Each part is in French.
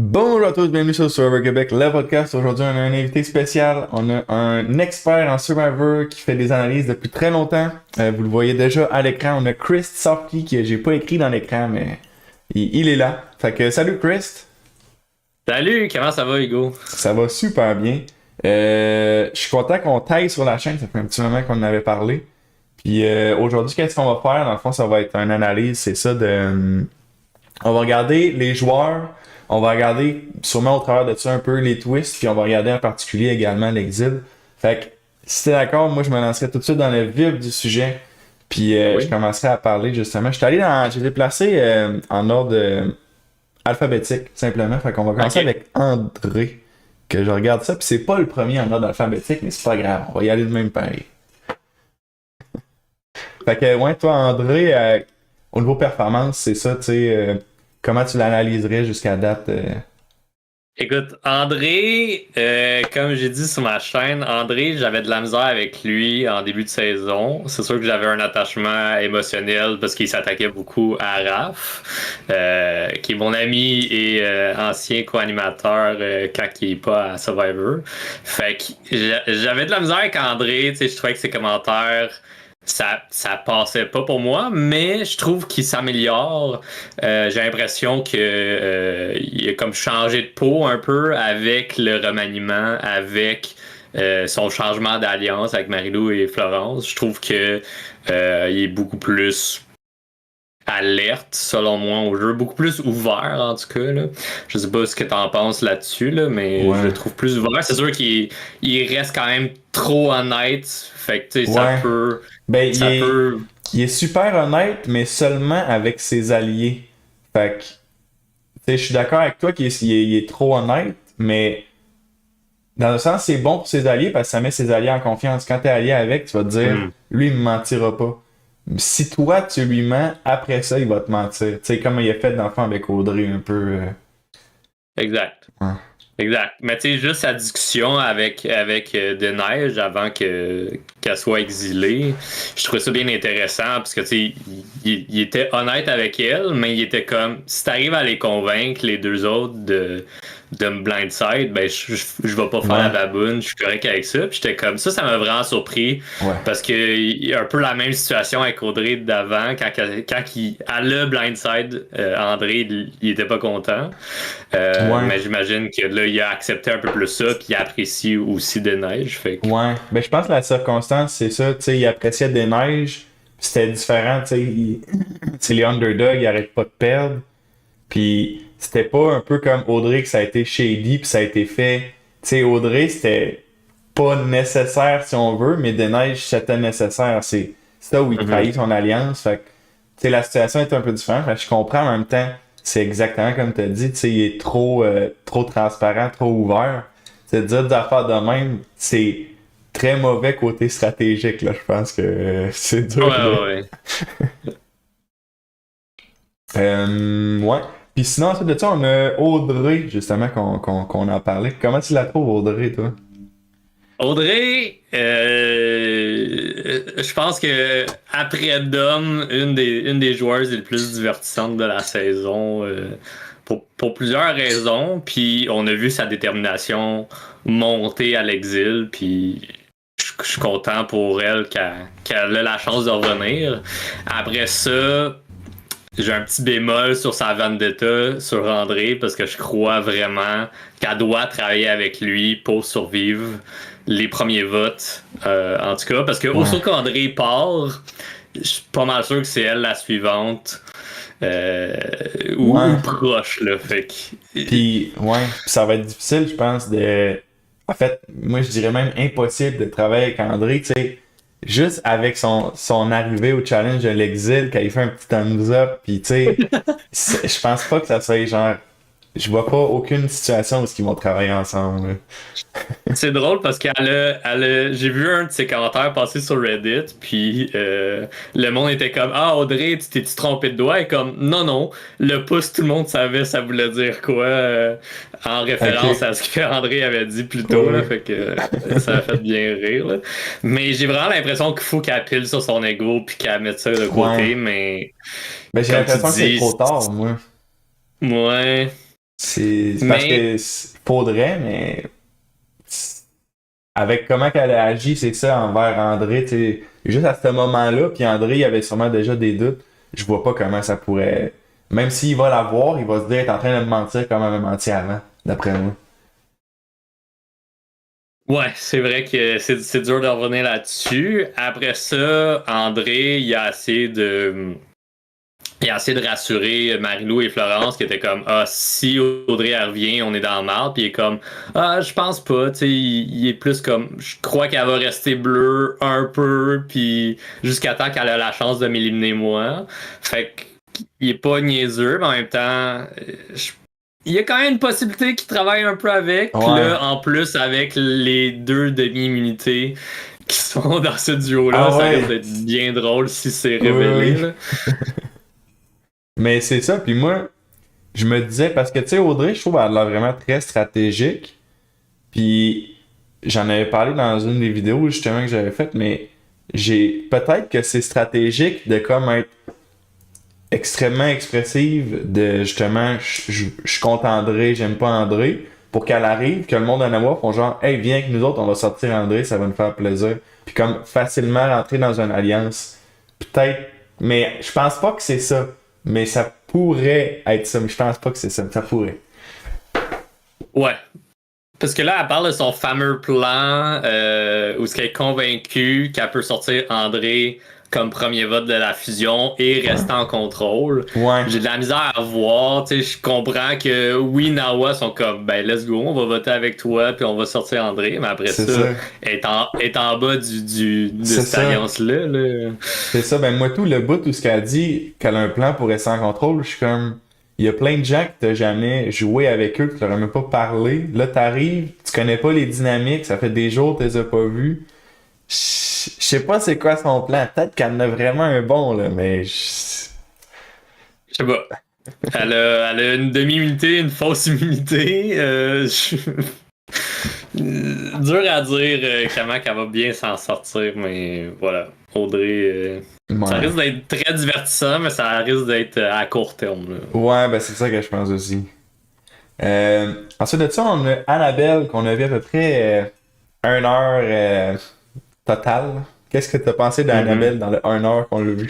Bonjour à tous, bienvenue sur Survivor Québec, le podcast. Aujourd'hui, on a un invité spécial. On a un expert en Survivor qui fait des analyses depuis très longtemps. Vous le voyez déjà à l'écran. On a Chris Sofkey que j'ai pas écrit dans l'écran, mais il est là. Fait que salut Chris. Salut, comment ça va, Hugo? Ça va super bien. Je suis content qu'on taille sur la chaîne. Ça fait un petit moment qu'on en avait parlé. Puis aujourd'hui, qu'est-ce qu'on va faire? Dans le fond, ça va être une analyse. C'est ça de... On va regarder les joueurs. On va regarder sûrement au travers de ça un peu les twists, puis on va regarder en particulier également l'exil. Fait que si t'es d'accord, moi je me lancerai tout de suite dans le vif du sujet, puis je Oui. commencerai à parler justement. J'ai déplacé en ordre alphabétique simplement. Fait qu'on va commencer OK. avec André, que je regarde ça, puis c'est pas le premier en ordre alphabétique, mais c'est pas grave, on va y aller de même pareil. Fait que ouais, toi André, au niveau performance, c'est ça, tu sais, comment tu l'analyserais jusqu'à date? Écoute, André, comme j'ai dit sur ma chaîne, André, j'avais de la misère avec lui en début de saison. C'est sûr que j'avais un attachement émotionnel parce qu'il s'attaquait beaucoup à Raph, qui est mon ami et ancien co-animateur quand il est pas à Survivor. Fait que j'avais de la misère avec André, tu sais, je trouvais que ses commentaires ça passait pas pour moi, mais je trouve qu'il s'améliore. J'ai l'impression que il a comme changé de peau un peu avec le remaniement, avec son changement d'alliance avec Marilou et Florence. Je trouve que il est beaucoup plus alerte, selon moi, au jeu, beaucoup plus ouvert en tout cas. Là. Je sais pas ce que t'en penses là-dessus, là, mais je le Ouais. trouve plus ouvert. C'est sûr qu'il reste quand même trop honnête. Fait que tu sais, Ouais. Ben, ça peut. il est super honnête, mais seulement avec ses alliés. Fait que, tu sais, je suis d'accord avec toi qu'il est trop honnête, mais dans le sens, c'est bon pour ses alliés parce que ça met ses alliés en confiance. Quand t'es allié avec, tu vas te dire, Hmm. lui, il me mentira pas. Si toi, tu lui mens, après ça, il va te mentir. Tu sais, comme il a fait dans le fond avec Audrey, un peu. Exact. Ouais. Exact. Mais tu sais, juste sa discussion avec De Neige avant qu'elle soit exilée, je trouvais ça bien intéressant parce que tu sais, il était honnête avec elle, mais il était comme si t'arrives à les convaincre, les deux autres, de me blindside, ben je vais pas faire la Ouais. baboune, je suis correct avec ça. Puis j'étais comme ça m'a vraiment surpris Ouais. parce que il y a un peu la même situation avec Audrey d'avant, quand il a le blindside, André, il était pas content. Ouais. Mais j'imagine que là, il a accepté un peu plus ça, puis il apprécie aussi des neiges. Fait que... Ouais. Ben, je pense que la circonstance, c'est ça. Tu sais, il appréciait des neiges, puis c'était différent. Tu sais, c'est les underdogs, ils arrêtent pas de perdre. Puis c'était pas un peu comme Audrey que ça a été shady puis ça a été fait. Tu sais, Audrey, c'était pas nécessaire si on veut, mais Des c'était nécessaire. C'est ça où il Mhm. trahit son alliance. Fait que, tu sais, la situation est un peu différente. Fait que je comprends en même temps. C'est exactement comme tu as dit. Tu sais, il est trop transparent, trop ouvert. C'est dire des affaires de même, c'est très mauvais côté stratégique, là. Je pense que c'est Ouais, dur de. ouais, ouais. Ouais. Puis sinon, ensuite de ça, on a Audrey, justement, qu'on a parlé. Comment tu la trouves, Audrey, toi? Audrey, je pense que après Dom, une des joueuses les plus divertissantes de la saison, pour plusieurs raisons. Puis on a vu sa détermination monter à l'exil. Puis je suis content pour elle qu'elle a la chance de revenir. Après ça, j'ai un petit bémol sur sa vendetta sur André parce que je crois vraiment qu'elle doit travailler avec lui pour survivre les premiers votes. En tout cas, parce que Ouais. aussitôt qu'André part, je suis pas mal sûr que c'est elle la suivante. euh, Ouais. ou proche, là. Fait que, Puis, ouais. Puis ça va être difficile, je pense, de. En fait, moi, je dirais même impossible de travailler avec André, tu sais. Juste avec son arrivée au challenge de l'exil, quand il fait un petit thumbs up, puis tu sais, je pense pas que ça soit genre. Je vois pas aucune situation où ils vont travailler ensemble, là. c'est drôle parce j'ai vu un de ses commentaires passer sur Reddit, puis le monde était comme ah Audrey, tu t'es-tu trompé de doigt? Et comme non, non, le pouce, tout le monde savait ça voulait dire quoi, en Ok. référence à ce que André avait dit plus Ouais, tôt, là, ouais. fait que ça a fait bien rire. Là. Mais j'ai vraiment l'impression qu'il faut qu'elle pile sur son ego puis qu'elle mette ça de Ouais. côté, mais Ben, j'ai comme tu l'impression que c'est dis, trop tard, moi. ouais. C'est parce Mais que faudrait, mais avec comment qu'elle a agi, c'est ça, envers André, tu sais, juste à ce moment-là, puis André, il avait sûrement déjà des doutes, je vois pas comment ça pourrait... Même s'il va la voir, il va se dire, elle est en train de me mentir comme elle m'a menti avant, d'après moi. ouais, c'est vrai que c'est dur de revenir là-dessus. Après ça, André, il a essayé de rassurer Marilou et Florence qui étaient comme ah si Audrey elle revient on est dans le mal puis il est comme ah je pense pas tu sais il est plus comme je crois qu'elle va rester bleue un peu puis jusqu'à temps qu'elle a la chance de m'éliminer moi fait qu'il est pas niaiseux mais en même temps il y a quand même une possibilité qu'il travaille un peu avec puis Ouais. là en plus avec les deux demi-immunités qui sont dans ce duo là Ah ça risque ouais, d'être bien drôle si c'est oui, révélé oui. là. Mais c'est ça, puis moi, je me disais, parce que tu sais, Audrey, je trouve elle a l'air vraiment très stratégique, puis j'en avais parlé dans une des vidéos justement que j'avais faites, mais peut-être que c'est stratégique de comme être extrêmement expressive de justement je suis contre André, j'aime pas André, pour qu'elle arrive, que le monde en amour font genre hey viens avec nous autres, on va sortir André, ça va nous faire plaisir. Puis comme facilement rentrer dans une alliance. Peut-être, mais je pense pas que c'est ça. Mais ça pourrait être ça, mais je pense pas que c'est ça, ça pourrait. Ouais. Parce que là, elle parle de son fameux plan où elle est convaincue qu'elle peut sortir André comme premier vote de la fusion et rester en contrôle. Ouais, J'ai de la misère à voir. Tu sais, je comprends que oui, Nawa sont comme ben let's go, on va voter avec toi puis on va sortir André. Mais après c'est ça, ça. est en bas de C'est cette ça. alliance-là. Là. C'est ça, ben moi tout le bout, tout ce qu'elle a dit, qu'elle a un plan pour rester en contrôle, je suis comme. Il y a plein de gens que t'as jamais joué avec eux, que tu leur as même pas parlé. Là, t'arrives, tu connais pas les dynamiques, ça fait des jours que tu les as pas vus. Je sais pas c'est quoi son plan. Peut-être qu'elle en a vraiment un bon, là, mais. Je sais pas. Elle a une demi-immunité, une fausse immunité. Dur à dire comment qu'elle va bien s'en sortir, mais voilà. Audrey, ça Ouais. risque d'être très divertissant, mais ça risque d'être à court terme. Là. Ouais, ben c'est ça que je pense aussi. Ensuite de ça, on a Annabelle, qu'on a vu à peu près 1 heure totale. Qu'est-ce que t'as pensé Mhm. d'Annabelle dans le 1 heure qu'on l'a vu?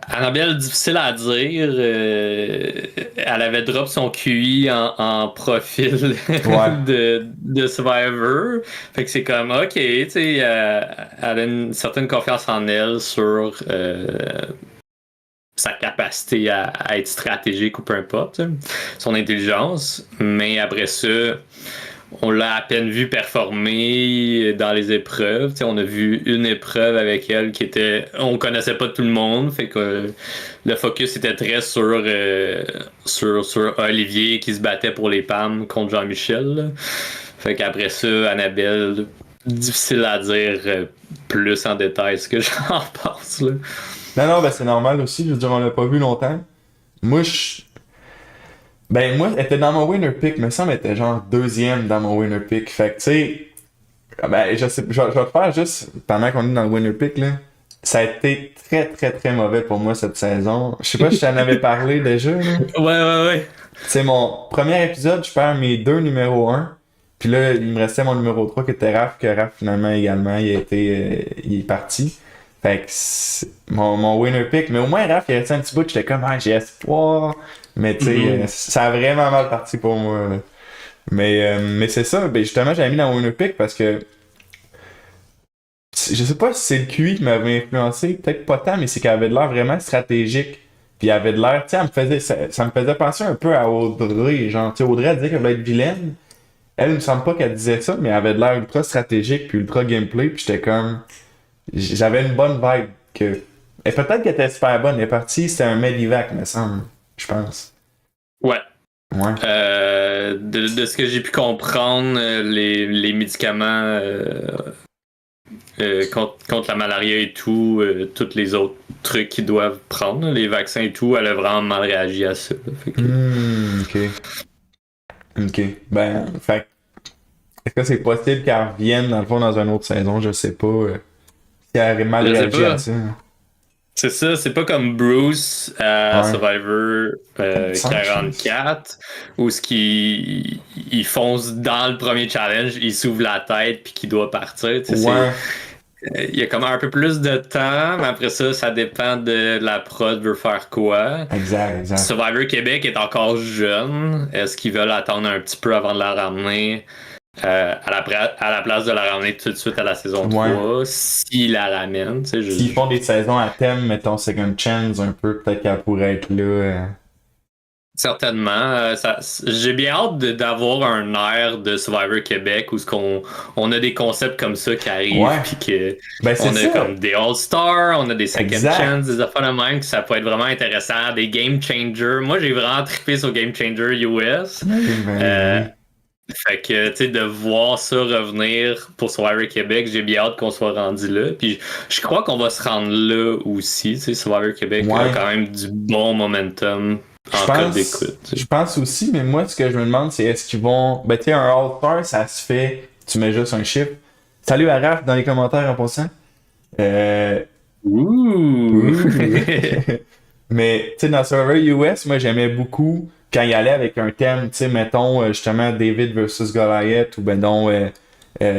Annabelle, difficile à dire. Elle avait drop son QI en profil Ouais. de Survivor. Fait que c'est comme, ok, tu sais, elle a une certaine confiance en elle sur sa capacité à être stratégique ou peu importe, t'sais, son intelligence. Mais après ça, on l'a à peine vu performer dans les épreuves. T'sais, on a vu une épreuve avec elle qui était. On connaissait pas tout le monde, fait que le focus était très sur Olivier qui se battait pour les PAM contre Jean-Michel. Là. Fait qu'après ça, Annabelle, difficile à dire plus en détail ce que j'en pense. Là. Non, non, ben c'est normal aussi. Je veux dire, on l'a pas vu longtemps. Moi, ben moi, elle était dans mon winner pick, mais ça m'était genre deuxième dans mon winner pick. Fait que, tu sais, ben, je vais te faire juste, pendant qu'on est dans le winner pick, là, ça a été très, très, très mauvais pour moi cette saison. Je sais pas si je t'en avais parlé déjà, là. Ouais, ouais, ouais. C'est mon premier épisode, je perds mes deux numéros un. Puis là, il me restait mon numéro 3 qui était Raph, que Raph finalement également, il est parti. Fait que mon winner pick, mais au moins Raph il est resté un petit bout, j'étais comme ah, j'ai espoir. Mais tu sais, Mhm. ça a vraiment mal parti pour moi. Là. Mais c'est ça, ben justement j'avais mis dans mon winner pick parce que je sais pas si c'est le QI qui m'avait influencé, peut-être pas tant, mais c'est qu'elle avait de l'air vraiment stratégique. Puis elle avait de l'air, tu sais, ça me faisait penser un peu à Audrey. Genre, tu sais, Audrey, elle disait qu'elle voulait être vilaine. Elle, il me semble pas qu'elle disait ça, mais elle avait de l'air ultra stratégique puis ultra gameplay. Puis j'étais comme. J'avais une bonne vibe. Et peut-être qu'elle était super bonne. Elle est partie, c'était un Medivac, me semble. Je pense. Ouais. Ouais. De ce que j'ai pu comprendre, les médicaments contre la malaria et tout, tous les autres trucs qu'ils doivent prendre, les vaccins et tout, elle a vraiment mal réagi à ça. Là. Fait que... Ok. Ok. Ben, fait est-ce que c'est possible qu'elle revienne dans le fond dans une autre saison? Je sais pas. Si elle aurait mal Je sais réagi à pas. ça. C'est ça, c'est pas comme Bruce à Ouais. Survivor Comme ça, je pense. 44 où ce qui il fonce dans le premier challenge, il s'ouvre la tête puis qu'il doit partir. Tu sais, Ouais, il y a comme un peu plus de temps, mais après ça, ça dépend de la prod veut faire quoi. exact, exact. Survivor Québec est encore jeune. Est-ce qu'ils veulent attendre un petit peu avant de la ramener à la place de la ramener tout de suite à la saison Ouais. 3 s'ils la ramènent, tu sais, S'ils font des saisons à thème, mettons Second Chance un peu, peut-être qu'elle pourrait être là. certainement. J'ai bien hâte d'avoir un air de Survivor Québec où on a des concepts comme ça qui arrivent, Ouais. puis que Ben c'est on a ça. comme des All-Stars, on a des Second Exact. Chance, des affaires de même, que ça peut être vraiment intéressant, des Game Changers. Moi, j'ai vraiment trippé sur Game Changer US. Oui, ben Euh, oui. Fait que, tu sais, de voir ça revenir pour Survivor Québec, j'ai bien hâte qu'on soit rendu là. Puis je crois qu'on va se rendre là aussi. Tu sais, Survivor Québec a Ouais. quand même du bon momentum Je en cas pense, d'écoute. Tu je sais. pense aussi, mais moi, ce que je me demande, c'est est-ce qu'ils vont. Ben, tu sais, un All-Star, ça se fait. Tu mets juste un chiffre. Salut à Raph dans les commentaires en passant. Euh. Ouh! Ouh. Mais, tu sais, dans Survivor US, moi, j'aimais beaucoup quand il allait avec un thème, tu sais, mettons, justement, David versus Goliath, ou ben non,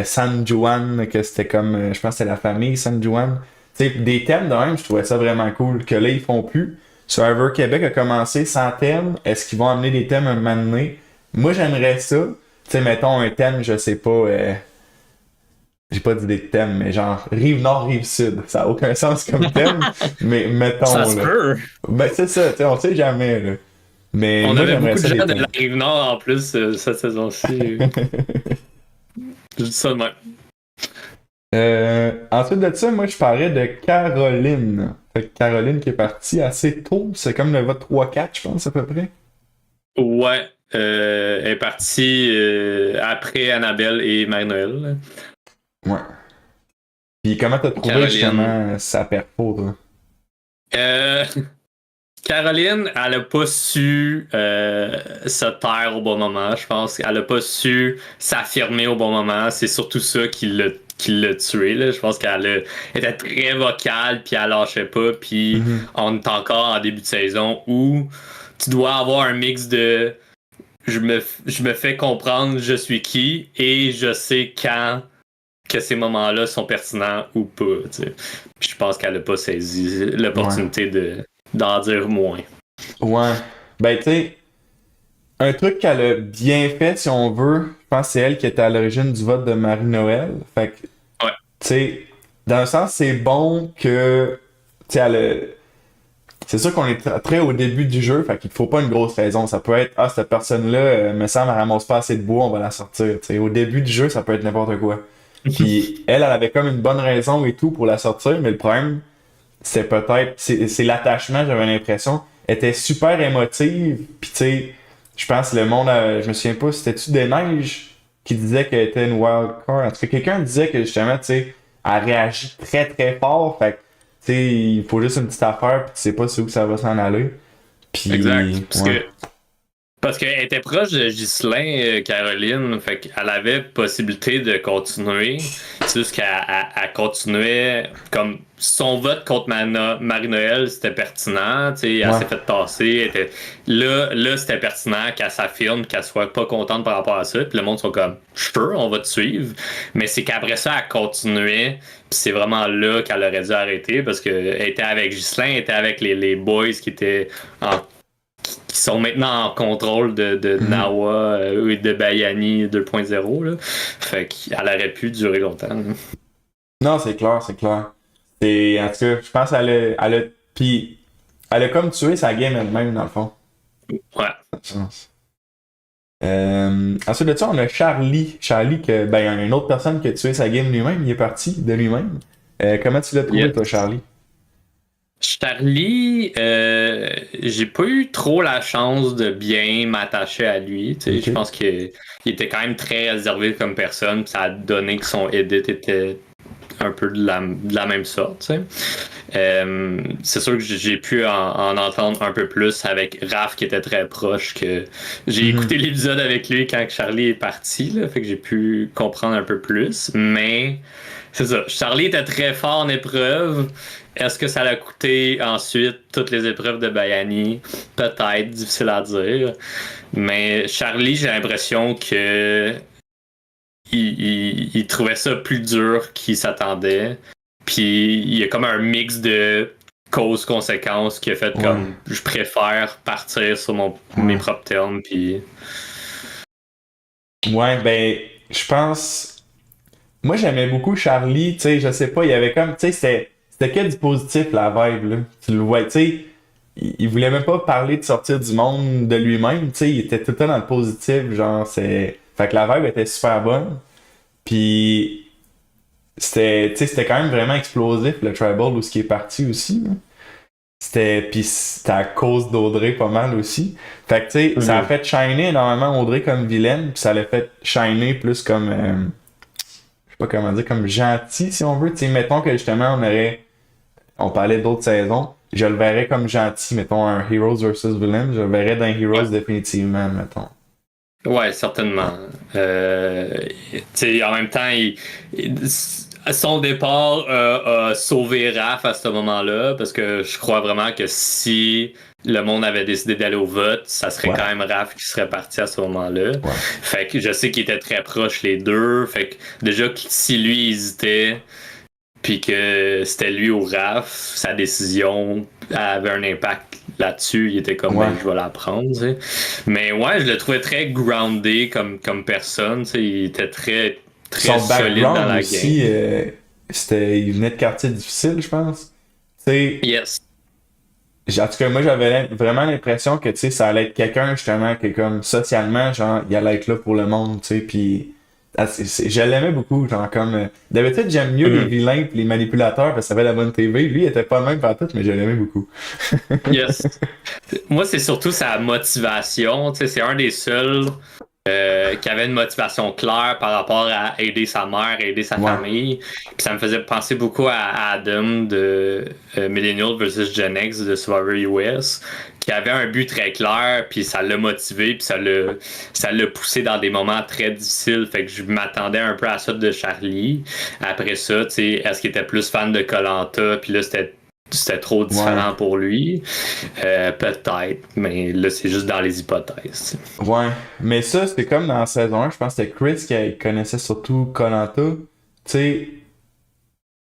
San Juan, que c'était comme, je pense que c'était la famille San Juan. Tu sais, des thèmes de même, je trouvais ça vraiment cool, que là, ils font plus. Survivor Québec a commencé sans thème. Est-ce qu'ils vont amener des thèmes un moment donné? Moi, j'aimerais ça. Tu sais, mettons un thème, je sais pas, j'ai pas d'idée de thème, mais genre Rive-Nord, Rive-Sud. Ça a aucun sens comme thème, mais Ça mettons, se là. peut! Ben, c'est ça, tu sais, on sait jamais, là. Mais On moi, avait j'aimerais beaucoup de ça des gens de thèmes. la Rive-Nord en plus cette saison-ci. Je dis ça de même. Ensuite de ça, moi, je parlais de Caroline. Fait que Caroline qui est partie assez tôt. C'est comme le vote 3-4, je pense, à peu près. Ouais, elle est partie après Annabelle et Marie-Noël. Ouais. Puis comment t'as trouvé, Caroline. justement, sa perpo, toi? Euh, Caroline, elle a pas su se taire au bon moment, je pense. Elle a pas su s'affirmer au bon moment. C'est surtout ça qui l'a tué. Là. Je pense était très vocale, puis elle lâchait pas. Puis Mhm. on est encore en début de saison où tu dois avoir un mix de je me fais comprendre je suis qui et je sais quand que ces moments-là sont pertinents ou pas. Tu sais. Puis je pense qu'elle a pas saisi Ouais. l'opportunité d'en dire moins. Ouais. Ben, tu sais, un truc qu'elle a bien fait, si on veut, je pense que c'est elle qui était à l'origine du vote de Marie-Noël. Fait que, tu Ouais. sais, dans un sens, c'est bon que, tu sais, elle a. C'est sûr qu'on est très au début du jeu, fait qu'il faut pas une grosse raison. Ça peut être, ah, cette personne-là, me semble, elle ramasse pas assez de bois, on va la sortir. T'sais, au début du jeu, ça peut être n'importe quoi. Puis elle avait comme une bonne raison et tout pour la sortir, mais le problème, c'est peut-être, c'est l'attachement, j'avais l'impression. Elle était super émotive, puis tu sais, je pense que le monde, je me souviens pas, c'était-tu des neiges qui disait qu'elle était une wild card? En tout cas, quelqu'un disait que justement, tu sais, elle réagit très très fort, fait que, tu sais, il faut juste une petite affaire, puis tu sais pas c'est où ça va s'en aller. Exact. Puis, ouais. Parce qu'elle était proche de Ghislain, Caroline, fait qu'elle avait possibilité de continuer. C'est juste qu'elle continuait comme son vote contre Marie-Noël, c'était pertinent. Tu sais, elle Ouais. s'est fait tasser. Là, c'était pertinent qu'elle s'affirme, qu'elle soit pas contente par rapport à ça. Puis le monde sont comme sure, on va te suivre. Mais c'est qu'après ça, elle continuait. Puis c'est vraiment là qu'elle aurait dû arrêter parce qu'elle était avec Ghislain, elle était avec les boys qui étaient qui sont maintenant en contrôle de Mhm. Nawa et de Bayani 2.0. Là. Fait qu'elle aurait pu durer longtemps. Là. Non, c'est clair, c'est clair. C'est, en tout cas, je pense puis elle a comme tué sa game elle-même, dans le fond. Ouais. Je pense. Ensuite de ça, on a Charlie. Charlie, que, ben, une autre personne qui a tué sa game lui-même, il est parti de lui-même. Comment tu l'as trouvé, Yep. toi, Charlie? Charlie, j'ai pas eu trop la chance de bien m'attacher à lui. Tu sais, Ok. je pense qu'il était quand même très réservé comme personne. Ça a donné que son edit était un peu de la même sorte. Tu sais. C'est sûr que j'ai pu en entendre un peu plus avec Raph qui était très proche. Que j'ai écouté l'épisode avec lui quand Charlie est parti, là, fait que j'ai pu comprendre un peu plus. Mais c'est ça, Charlie était très fort en épreuve. Est-ce que ça l'a coûté ensuite toutes les épreuves de Bayani? Peut-être, difficile à dire. Mais Charlie, j'ai l'impression que il trouvait ça plus dur qu'il s'attendait. Puis il y a comme un mix de causes-conséquences qui a fait comme je préfère partir sur mes propres termes. Puis... Ouais, ben, je pense. Moi, j'aimais beaucoup Charlie, tu sais, je sais pas, il y avait comme, tu sais, c'était que du positif la vibe, là. Tu le vois, tu sais, il voulait même pas parler de sortir du monde de lui-même, tu sais, il était tout le temps dans le positif, genre, c'est. Fait que la vibe était super bonne. Puis c'était, tu sais, c'était quand même vraiment explosif, le Tribal, où ce qui est parti aussi, là. C'était à cause d'Audrey pas mal aussi. Fait que, tu sais, ça a fait shiner énormément Audrey comme vilaine, puis ça l'a fait shiner plus comme. Je sais pas comment dire, comme gentil si on veut. Tu sais, mettons que justement on parlait d'autres saisons, je le verrais comme gentil, mettons un Heroes versus Villain, je le verrais dans Heroes définitivement, mettons. Ouais, certainement. Tu sais, en même temps, son départ a sauvé Raph à ce moment-là, parce que je crois vraiment que si le monde avait décidé d'aller au vote, ça serait quand même Raph qui serait parti à ce moment-là. Ouais. Fait que je sais qu'ils étaient très proches les deux. Fait que déjà, si lui hésitait, puis que c'était lui ou Raph, sa décision avait un impact là-dessus. Il était comme, ben, je vais la prendre. Tu sais. Mais ouais, je le trouvais très groundé comme personne. Tu sais. Il était très Son solide dans la aussi, game. il venait de quartier difficile, je pense. Tu sais, yes. En tout cas, moi, j'avais vraiment l'impression que, tu sais, ça allait être quelqu'un, justement, que, comme, socialement, genre, il allait être là pour le monde, tu sais, puis je l'aimais beaucoup, genre, comme, d'habitude, j'aime mieux les vilains pis les manipulateurs parce que ça fait la bonne TV. Lui, il était pas le même partout, mais je l'aimais beaucoup. yes. Moi, c'est surtout sa motivation, tu sais, c'est un des seuls qui avait une motivation claire par rapport à aider sa mère, aider sa famille. Puis ça me faisait penser beaucoup à Adam de Millennial vs Gen X de Survivor US, qui avait un but très clair, puis ça l'a motivé, puis ça l'a poussé dans des moments très difficiles. Fait que je m'attendais un peu à ça de Charlie. Après ça, tu sais, est-ce qu'il était plus fan de Koh-Lanta, puis là, c'était trop différent pour lui. Peut-être, mais là, c'est juste dans les hypothèses. Ouais, mais ça, c'était comme dans la saison 1, je pense que c'était Chris qui connaissait surtout Koh-Lanta. Tu sais,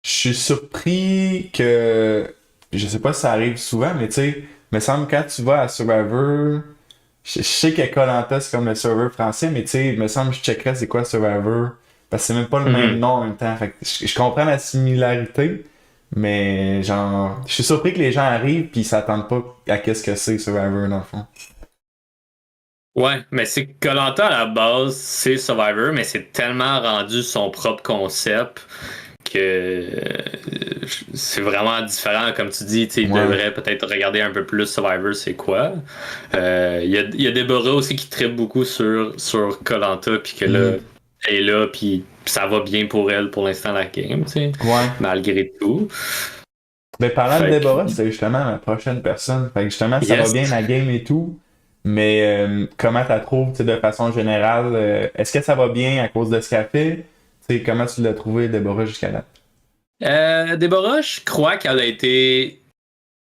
je suis surpris que. Je sais pas si ça arrive souvent, mais tu sais, me semble quand tu vas à Survivor. Je sais que Koh-Lanta, c'est comme le serveur français, mais tu sais, me semble que je checkerais c'est quoi Survivor. Parce que c'est même pas le même nom en même temps. Fait que je comprends la similarité. Mais genre, je suis surpris que les gens arrivent puis ils s'attendent pas à qu'est-ce que c'est Survivor dans le fond. Ouais, mais c'est que Koh-Lanta à la base, c'est Survivor, mais c'est tellement rendu son propre concept que c'est vraiment différent. Comme tu dis, il devrait peut-être regarder un peu plus Survivor, c'est quoi. Il y a Deborah aussi qui tripe beaucoup sur Koh-Lanta, puis que là, elle est là, puis ça va bien pour elle pour l'instant la game, tu sais, malgré tout. Ben, parlant de Deborah, c'est justement ma prochaine personne. Fait que justement, ça va bien la game et tout. Mais comment tu la trouves de façon générale? Est-ce que ça va bien à cause de ce qu'elle fait? T'sais, comment tu l'as trouvé, Deborah, jusqu'à là? Deborah, je crois qu'elle a été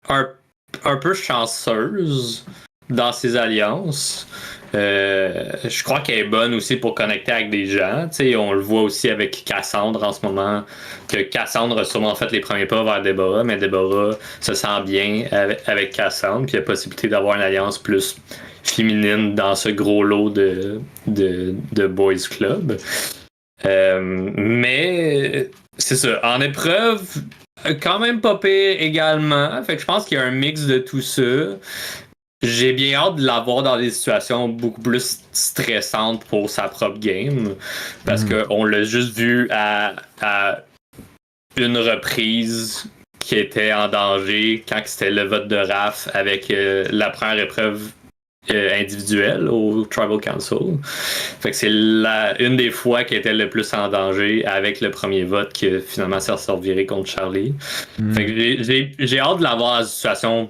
un peu chanceuse dans ses alliances. Je crois qu'elle est bonne aussi pour connecter avec des gens. T'sais, on le voit aussi avec Cassandre en ce moment, que Cassandre a sûrement fait les premiers pas vers Deborah, mais Deborah se sent bien avec Cassandre, puis il y a possibilité d'avoir une alliance plus féminine dans ce gros lot de Boys Club. Mais c'est ça. En épreuve, quand même pas pire également. Fait que je pense qu'il y a un mix de tout ça. J'ai bien hâte de l'avoir dans des situations beaucoup plus stressantes pour sa propre game. Parce qu'on l'a juste vu à une reprise qui était en danger quand c'était le vote de Raph avec la première épreuve individuelle au Tribal Council. Fait que c'est une des fois qui était le plus en danger avec le premier vote qui finalement s'est ressorti contre Charlie. Fait que j'ai hâte de la voir dans une situation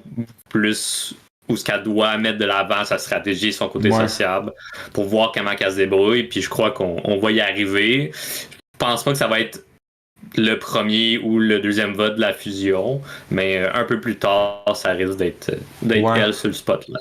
plus où ce qu'elle doit mettre de l'avant sa stratégie, son côté sociable, pour voir comment elle se débrouille. Puis je crois qu'on va y arriver. Je pense pas que ça va être le premier ou le deuxième vote de la fusion, mais un peu plus tard, ça risque d'être elle sur le spot là.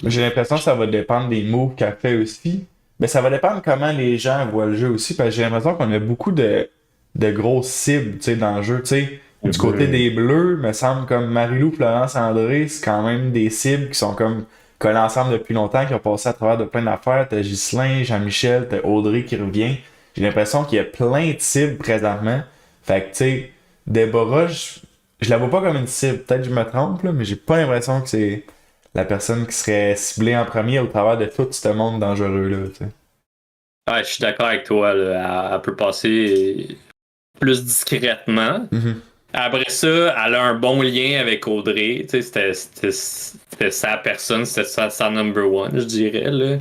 J'ai l'impression que ça va dépendre des moves qu'elle fait aussi. Mais ça va dépendre comment les gens voient le jeu aussi, parce que j'ai l'impression qu'on a beaucoup de grosses cibles, tu sais, dans le jeu. Tu sais, du côté des Bleus, me semble comme Marie-Lou, Florence, André, c'est quand même des cibles qui sont comme collées ensemble depuis longtemps, qui ont passé à travers de plein d'affaires. T'as Ghislain, Jean-Michel, t'as Audrey qui revient. J'ai l'impression qu'il y a plein de cibles présentement. Fait que, tu sais, Déborah, je la vois pas comme une cible. Peut-être que je me trompe, là, mais j'ai pas l'impression que c'est la personne qui serait ciblée en premier au travers de tout ce monde dangereux-là, tu sais. Ouais, je suis d'accord avec toi, là. Elle peut passer plus discrètement. Après ça, elle a un bon lien avec Audrey. Tu sais, c'était sa personne, c'était sa number one, je dirais, là.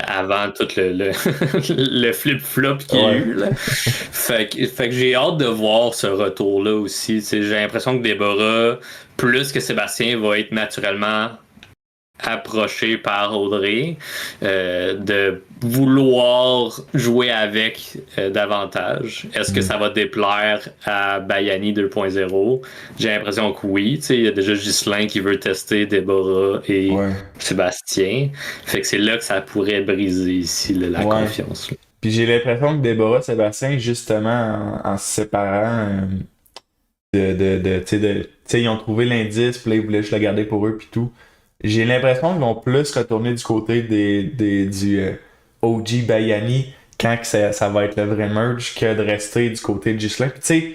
Avant tout le flip-flop qu'il y a eu, là. Fait que j'ai hâte de voir ce retour-là aussi. Tu sais, j'ai l'impression que Déborah, plus que Sébastien, va être naturellement approché par Audrey, de vouloir jouer avec davantage. Est-ce que ça va déplaire à Bayani 2.0? J'ai l'impression que oui. Tu sais, il y a déjà Ghislain qui veut tester Déborah et Sébastien. Fait que c'est là que ça pourrait briser ici la confiance. Là. Puis j'ai l'impression que Déborah, Sébastien, justement, en se séparant tu sais, ils ont trouvé l'indice, puis là, ils voulaient juste le garder pour eux, puis tout. J'ai l'impression qu'ils vont plus retourner du côté du OG Bayani quand que ça va être le vrai merge que de rester du côté de Ghislain. Puis tu sais,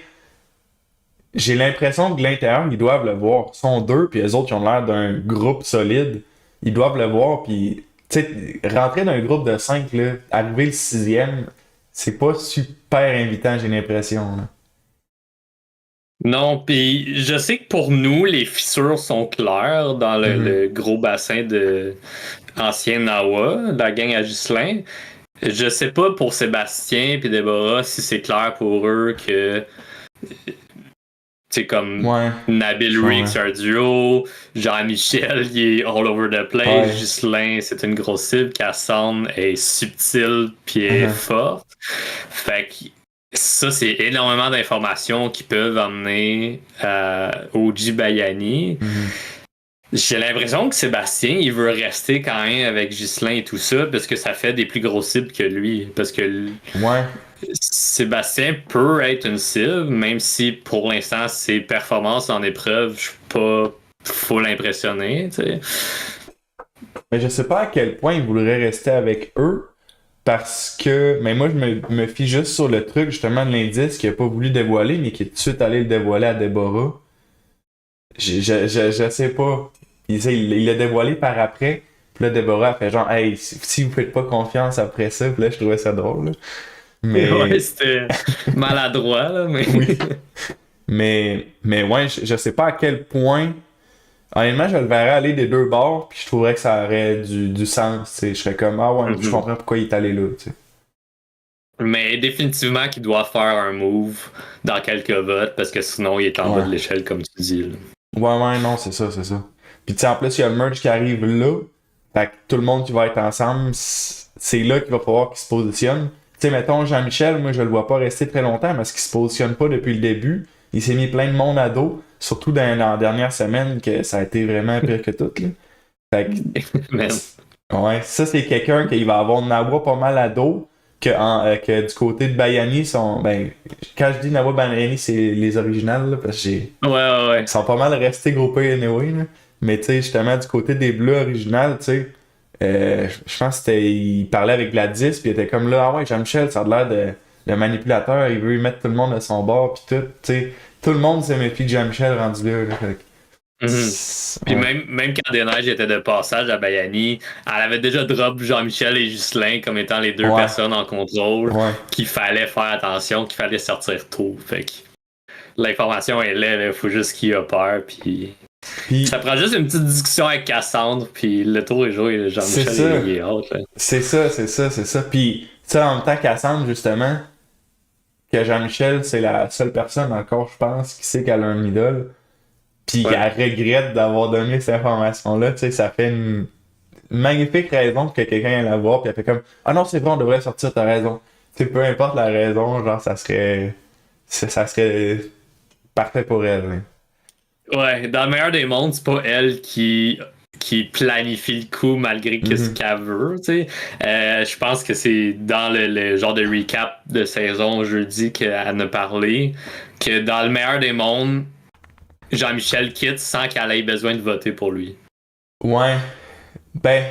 j'ai l'impression que de l'intérieur, ils doivent le voir. Ils sont deux, puis eux autres, ils ont l'air d'un groupe solide. Ils doivent le voir, puis tu sais, rentrer dans un groupe de 5, là, arriver le 6e, c'est pas super invitant, j'ai l'impression. Là. Non, puis je sais que pour nous, les fissures sont claires dans le gros bassin de ancien Nawa, la gang à Ghislain. Je sais pas pour Sébastien et Déborah si c'est clair pour eux que c'est comme Nabil Rick, c'est un duo, Jean-Michel, il est all over the place, Ghislain, c'est une grosse cible, Cassandre est subtile puis est forte. Fait que ça, c'est énormément d'informations qui peuvent amener au OG Bayani. J'ai l'impression que Sébastien, il veut rester quand même avec Ghislain et tout ça parce que ça fait des plus grosses cibles que lui. Parce que Sébastien peut être une cible, même si pour l'instant, ses performances en épreuve, je suis pas full impressionné. T'sais. Mais je sais pas à quel point il voudrait rester avec eux. Parce que, mais moi, je me fie juste sur le truc, justement, de l'indice qu'il a pas voulu dévoiler, mais qui est tout de suite allé le dévoiler à Déborah. Je sais pas. Il l'a dévoilé par après. Puis là, Déborah a fait genre, hey, si vous faites pas confiance après ça, puis là, je trouvais ça drôle. Là. Mais... Ouais, c'était maladroit, là, mais... oui. Mais ouais, je sais pas à quel point... Honnêtement, je le verrais aller des deux bords, puis je trouverais que ça aurait du sens. T'sais. Je serais comme, ah ouais, je comprends pourquoi il est allé là. T'sais. Mais définitivement qu'il doit faire un move dans quelques votes, parce que sinon, il est en bas de l'échelle, comme tu dis. Là. Ouais, non, c'est ça. Puis tu sais, en plus, il y a le merge qui arrive là, fait que tout le monde qui va être ensemble, c'est là qu'il va falloir qu'il se positionne. Tu sais, mettons, Jean-Michel, moi, je le vois pas rester très longtemps, parce qu'il se positionne pas depuis le début. Il s'est mis plein de monde à dos. Surtout dans la dernière semaine, que ça a été vraiment pire que tout. Là. Fait que, ouais, ça, c'est quelqu'un qui va avoir Nawa pas mal à dos. Que du côté de Bayani, quand je dis Nawa Bayani, c'est les originales, là, parce que ils sont pas mal restés groupés anyway. Là. Mais tu sais, justement, du côté des Bleus originales, tu sais, je pense qu'il parlait avec Gladys, puis il était comme là, ah ouais, Jean-Michel, ça a l'air de manipulateur, il veut mettre tout le monde à son bord, puis tout, tu sais. Tout le monde s'est méfié de Jean-Michel rendu là. Puis même quand Desneiges était de passage à Bayani, elle avait déjà drop Jean-Michel et Ghislain comme étant les deux personnes en contrôle qu'il fallait faire attention, qu'il fallait sortir tôt. Fait que l'information est là, il faut juste qu'il a peur. Puis Puis, Ça prend juste une petite discussion avec Cassandre, puis le tour est joué. c'est Jean-Michel, ça. il est out. Là. C'est ça, c'est ça, c'est ça. Puis, tu sais, en même temps, Cassandre, justement, que Jean-Michel, c'est la seule personne encore, je pense, qui sait qu'elle a un idole. Puis Ouais. qu'elle regrette d'avoir donné cette information-là. Tu sais, ça fait une magnifique raison que quelqu'un aille la voir. Puis elle fait comme ah non, c'est vrai, on devrait sortir, t'as raison. Tu sais, peu importe la raison, genre, ça serait parfait pour elle. Hein. Ouais, dans le meilleur des mondes, c'est pas elle qui planifie le coup malgré ce Mhm. qu'elle veut. Tu sais. Je pense que c'est dans le genre de recap de saison jeudi qu'elle en a parlé que dans le meilleur des mondes, Jean-Michel quitte sans qu'elle ait besoin de voter pour lui. Ouais. Ben,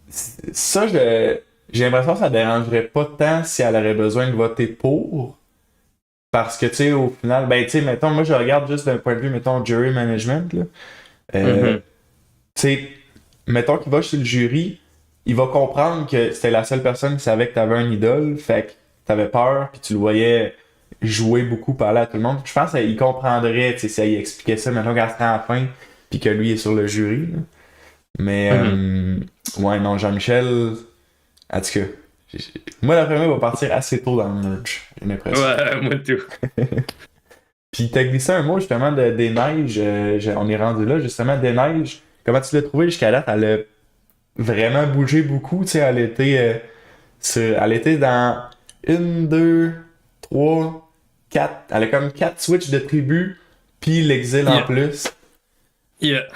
ça, j'ai l'impression que ça dérangerait pas tant si elle aurait besoin de voter pour. Parce que, tu sais, au final, ben, tu sais, mettons, moi, je regarde juste d'un point de vue, mettons, jury management, là. Mhm. Tu sais, mettons qu'il va chez le jury, il va comprendre que c'était la seule personne qui savait que t'avais un idole, fait que t'avais peur, puis tu le voyais jouer beaucoup, parler à tout le monde. Je pense qu'il comprendrait, tu sais, si il expliquait ça, mettons qu'elle serait à la fin, puis que lui est sur le jury, là. Mais, Mhm. ouais, non, Jean-Michel, en tout cas, moi, d'après moi, il va partir assez tôt dans le merge, j'ai l'impression. Ouais, moi tout. Puis t'as glissé un mot justement des neiges, on est rendu là, justement, des neiges. Comment tu l'as trouvé jusqu'à date? Elle a vraiment bougé beaucoup, tu sais, elle était dans une, deux, trois, quatre, elle a comme quatre switches de tribu, puis l'exil en Yeah. plus. Yeah.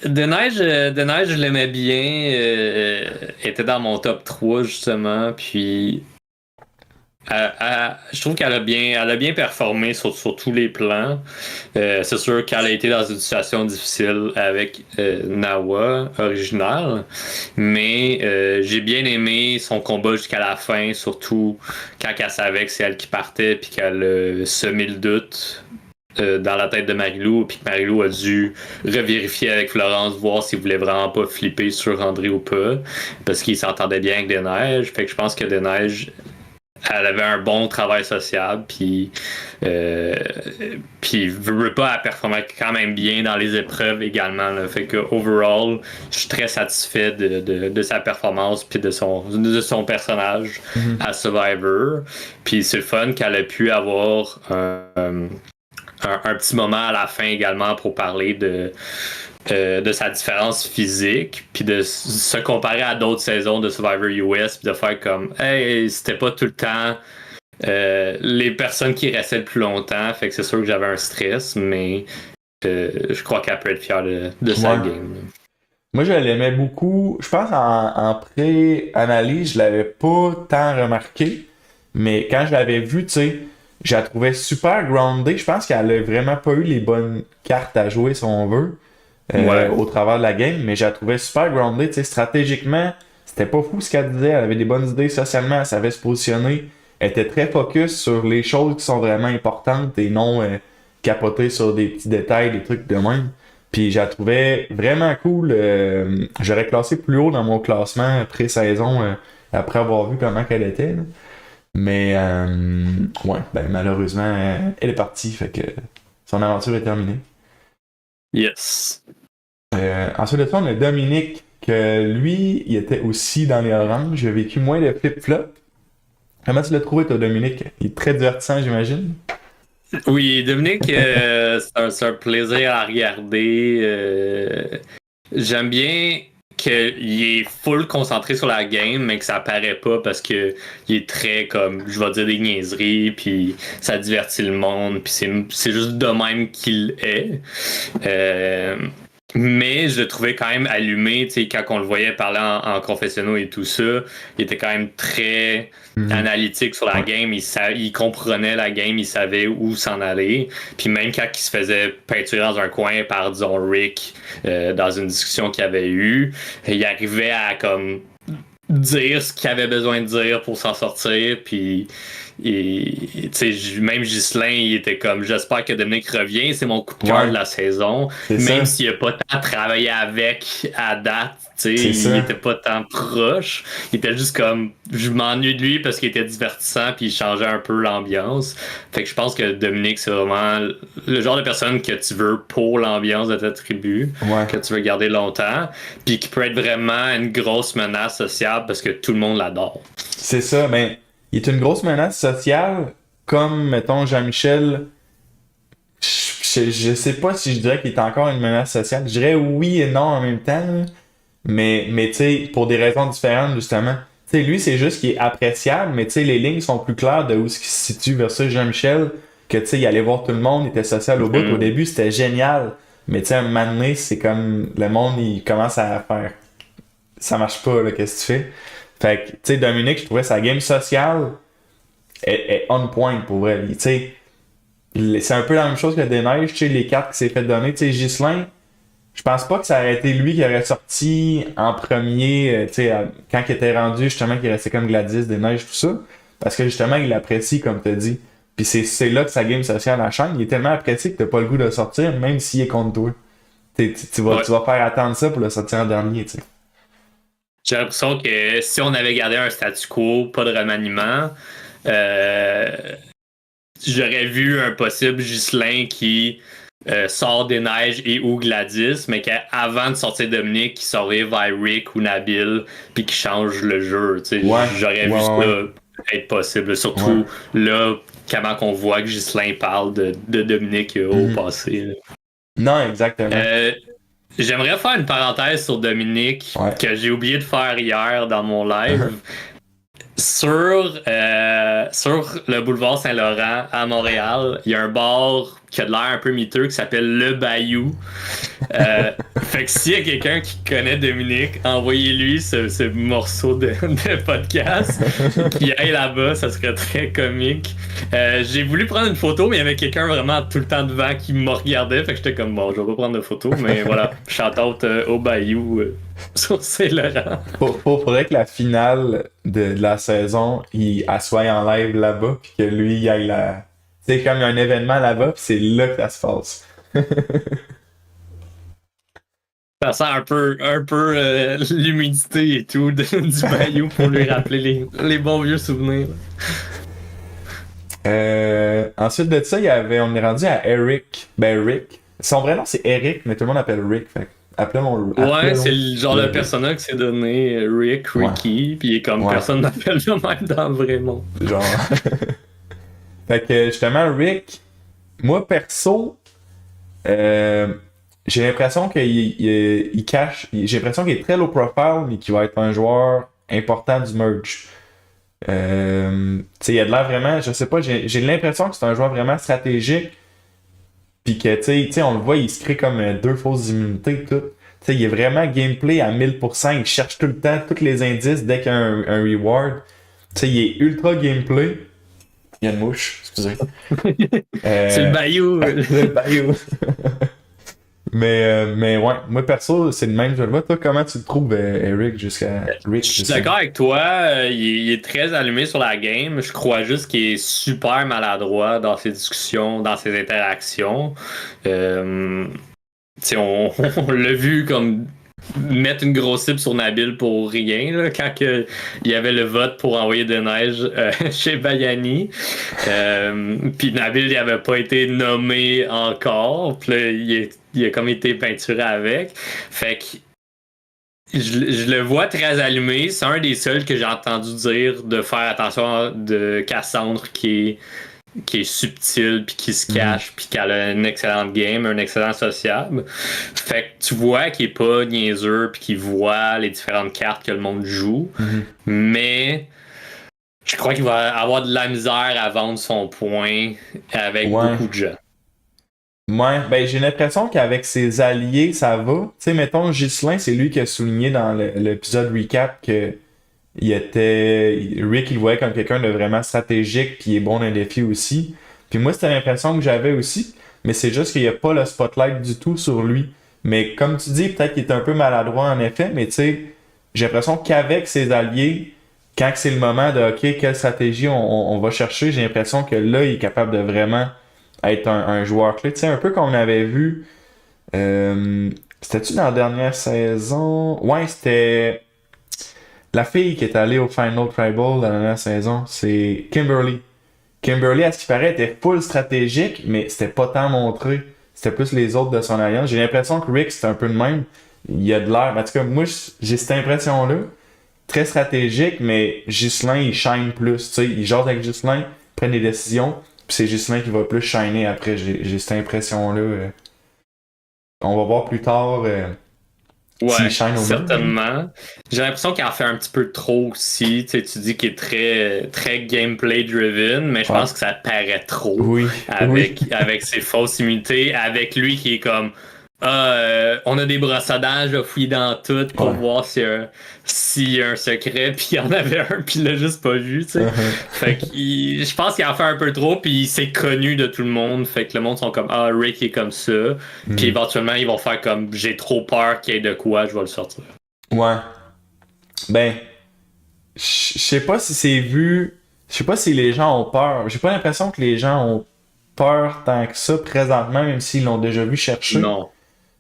De Neige, je l'aimais bien. Était dans mon top 3 justement. Puis je trouve elle a bien performé sur tous les plans. C'est sûr qu'elle a été dans une situation difficile avec Nawa, original. Mais j'ai bien aimé son combat jusqu'à la fin, surtout quand elle savait que c'est elle qui partait puis qu'elle a semé le doute dans la tête de Marilou, puis que Marilou a dû revérifier avec Florence, voir s'il voulait vraiment pas flipper sur André ou pas, parce qu'il s'entendait bien avec Des-Neiges. Fait que je pense que Des-Neiges, elle avait un bon travail social, puis veut pas, elle performait quand même bien dans les épreuves également. Là. Fait que overall, je suis très satisfait de sa performance puis de son personnage Mhm. à Survivor. Puis c'est le fun qu'elle a pu avoir un petit moment à la fin également pour parler de sa différence physique, puis de se comparer à d'autres saisons de Survivor US, puis de faire comme, hey, c'était pas tout le temps les personnes qui restaient le plus longtemps, fait que c'est sûr que j'avais un stress, mais je crois qu'elle peut être fière de sa Ouais. game. Moi, je l'aimais beaucoup. Je pense en pré-analyse, je l'avais pas tant remarqué. Mais quand je l'avais vue, tu sais, je la trouvais super grounded. Je pense qu'elle a vraiment pas eu les bonnes cartes à jouer, si on veut, Ouais. au travers de la game. Mais je la trouvais super grounded. Tu sais, stratégiquement, c'était pas fou ce qu'elle disait. Elle avait des bonnes idées socialement. Elle savait se positionner. Elle était très focus sur les choses qui sont vraiment importantes et non capoter sur des petits détails, des trucs de même. Puis je la trouvais vraiment cool. J'aurais classé plus haut dans mon classement pré-saison après avoir vu comment qu'elle était. Là. Mais ouais, ben malheureusement, elle est partie, fait que son aventure est terminée. Yes. Ensuite de ça, on a Dominique, que lui, il était aussi dans les oranges. Il a vécu moins de flip-flop. Comment tu l'as trouvé, toi, Dominique? Il est très divertissant, j'imagine. Oui, Dominique, c'est un plaisir à regarder. J'aime bien qu'il est full concentré sur la game, mais que ça paraît pas parce que il est très comme, je vais dire des niaiseries, puis ça divertit le monde, puis c'est juste de même qu'il est. Euh, mais je le trouvais quand même allumé, tu sais, quand on le voyait parler en confessionnaux et tout ça, il était quand même très analytique sur la Ouais. game, il comprenait la game, il savait où s'en aller. Puis même quand il se faisait peinturer dans un coin par, disons, Rick, dans une discussion qu'il avait eue, il arrivait à comme dire ce qu'il avait besoin de dire pour s'en sortir. Puis, même Ghislain, il était comme j'espère que Dominique revient, c'est mon coup de cœur de la saison. Même s'il n'a pas tant travaillé avec à date, il était pas tant proche. Il était juste comme je m'ennuie de lui parce qu'il était divertissant puis il changeait un peu l'ambiance. Fait que je pense que Dominique, c'est vraiment le genre de personne que tu veux pour l'ambiance de ta tribu, que tu veux garder longtemps, puis qui peut être vraiment une grosse menace sociale parce que tout le monde l'adore. C'est ça, mais il est une grosse menace sociale, comme, mettons, Jean-Michel. Je sais pas si je dirais qu'il est encore une menace sociale. Je dirais oui et non en même temps. Là. Mais tu sais, pour des raisons différentes, justement. Tu sais, lui, c'est juste qu'il est appréciable, mais tu sais, les lignes sont plus claires de où il se situe versus Jean-Michel, que tu sais, il allait voir tout le monde, il était social au bout. Au début, c'était génial. Mais tu sais, à un moment donné, c'est comme le monde, il commence à faire. Ça marche pas, là, qu'est-ce que tu fais? Fait que, tu sais, Dominique, je trouvais sa game sociale est on point pour vrai. Tu sais, c'est un peu la même chose que Desneiges, tu sais, les cartes qu'il s'est fait donner. Tu sais, Ghislain, je pense pas que ça aurait été lui qui aurait sorti en premier, tu sais, quand il était rendu, justement, qu'il restait comme Gladys, Desneiges, tout ça. Parce que, justement, il l'apprécie, comme tu as dit. Puis c'est là que sa game sociale à chaîne. Il est tellement apprécié que t'as pas le goût de le sortir, même s'il est contre toi. Tu vas faire attendre ça pour le sortir en dernier, tu sais. J'ai l'impression que si on avait gardé un statu quo, pas de remaniement, j'aurais vu un possible Ghislain qui sort des neiges et ou Gladys, mais qu'avant de sortir Dominique, qui saurait vers Rick ou Nabil, puis qui change le jeu. J'aurais vu ça être possible. Surtout là, comment qu'on voit que Ghislain parle de Dominique au passé. Là. Non, exactement. J'aimerais faire une parenthèse sur Dominique que j'ai oublié de faire hier dans mon live. Sur le boulevard Saint-Laurent à Montréal, il y a un bar qui a de l'air un peu miteux qui s'appelle Le Bayou. Fait que s'il y a quelqu'un qui connaît Dominique, envoyez-lui ce morceau de podcast qui aille là-bas, ça serait très comique. J'ai voulu prendre une photo, mais il y avait quelqu'un vraiment tout le temps devant qui me regardait, fait que j'étais comme bon, je vais pas prendre de photo, mais voilà, shout-out au Bayou sur Saint-Laurent. Faudrait que la finale de la saison, il soit en live là-bas, puis que lui, il aille là. Tu sais, comme il y a un événement là-bas, puis c'est là que ça se passe. Ça sent un peu l'humidité et tout du Bayou pour lui rappeler les bons vieux souvenirs. Ensuite de ça, on est rendu à Eric. Ben, Rick. Son vrai nom, c'est Eric, mais tout le monde l'appelle Rick. Fait appelons-le. Ouais, c'est le genre de personnage qui s'est donné Rick, Ricky, puis il est comme personne n'appelle le même dans le vrai monde. Genre. Fait que justement, Rick, moi perso, j'ai l'impression qu'il cache. J'ai l'impression qu'il est très low profile, mais qu'il va être un joueur important du merge. Tu sais, il a de l'air vraiment, je sais pas, j'ai l'impression que c'est un joueur vraiment stratégique. Puis que, tu sais, on le voit, il se crée comme 2 fausses immunités, tout. Tu sais, il est vraiment gameplay à 1000%. Il cherche tout le temps tous les indices dès qu'il y a un reward. Tu sais, il est ultra gameplay. Il y a une mouche, excusez. C'est le Bayou. C'est le Bayou. mais ouais, moi perso, c'est le même, je le vois. Toi, comment tu le trouves, Eric, jusqu'à Rick? Je suis d'accord avec toi. Il est très allumé sur la game. Je crois juste qu'il est super maladroit dans ses discussions, dans ses interactions. On l'a vu comme mettre une grosse cible sur Nabil pour rien, là, quand il y avait le vote pour envoyer de neige chez Bayani. Puis Nabil n'avait pas été nommé encore. Puis là, il a comme été peinturé avec. Fait que je le vois très allumé. C'est un des seuls que j'ai entendu dire de faire attention de Cassandre qui est subtil, puis qui se cache, puis qui a une excellente game, un excellent sociable. Fait que tu vois qu'il est pas niaiseux, puis qu'il voit les différentes cartes que le monde joue. Mais je crois qu'il va avoir de la misère à vendre son point avec beaucoup de gens. Ouais, ben j'ai l'impression qu'avec ses alliés, ça va. Tu sais, mettons, Ghislain, c'est lui qui a souligné dans l'épisode recap que Rick, il le voyait comme quelqu'un de vraiment stratégique, puis il est bon dans les défis aussi. Puis moi, c'était l'impression que j'avais aussi, mais c'est juste qu'il n'y a pas le spotlight du tout sur lui. Mais comme tu dis, peut-être qu'il est un peu maladroit en effet, mais tu sais, j'ai l'impression qu'avec ses alliés, quand c'est le moment de OK, quelle stratégie on va chercher, j'ai l'impression que là, il est capable de vraiment être un joueur clé. Tu sais, un peu comme on avait vu. C'était-tu dans la dernière saison? Ouais, c'était la fille qui est allée au Final Tribal dans la dernière saison. C'est Kimberly. Kimberly, à ce qui paraît, était full stratégique, mais c'était pas tant montré. C'était plus les autres de son alliance. J'ai l'impression que Rick, c'est un peu le même. Il y a de l'air. En tout cas, moi, j'ai cette impression-là. Très stratégique, mais Ghislain, il shine plus. Tu sais, il jase avec Ghislain, prend des décisions, puis c'est Ghislain qui va plus shiner après. J'ai cette impression-là. On va voir plus tard s'il Ouais, shine au mieux. certainement. J'ai l'impression qu'il en fait un petit peu trop aussi. Tu sais, tu dis qu'il est très, très gameplay driven, mais je Ouais. pense que ça paraît trop Oui, oui. avec ses fausses immunités, avec lui qui est comme on a des brossadages, je vais fouiller dans tout pour Ouais. voir s'il y a un secret, puis il y en avait un, puis il l'a juste pas vu, tu sais. Fait que je pense qu'il en fait un peu trop, puis il s'est connu de tout le monde, fait que le monde sont comme Rick est comme ça, puis éventuellement ils vont faire comme j'ai trop peur qu'il y ait de quoi, je vais le sortir. Ouais. Ben, je sais pas si c'est vu. Je sais pas si les gens ont peur. J'ai pas l'impression que les gens ont peur tant que ça présentement, même s'ils l'ont déjà vu chercher. Non.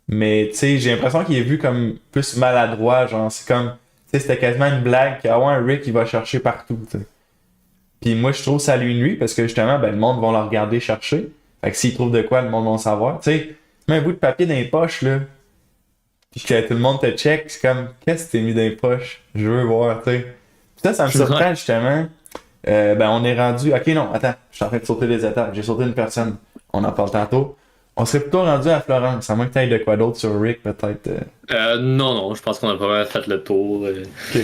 Mais tu sais, j'ai l'impression qu'il est vu comme plus maladroit. Genre, c'est comme. Tu sais, c'était quasiment une blague que, ah ouais, Rick, il va chercher partout. T'sais. Puis moi, je trouve ça lui nuit parce que justement, ben, le monde va le regarder chercher. Fait que s'il trouve de quoi, le monde va le savoir. Tu sais, mets un bout de papier dans les poches, là. Puis que tout le monde te check, c'est comme, qu'est-ce que t'es mis dans les poches? Je veux voir, tu sais. Ça me surprend justement. Ben, on est rendu. Ok, non, attends, je suis en train de sauter des étapes. J'ai sauté une personne. On en parle tantôt. On serait plutôt rendu à Florence. À moins que t'ailles de quoi d'autre sur Rick, peut-être. Non, je pense qu'on a pas mal fait le tour. Ok.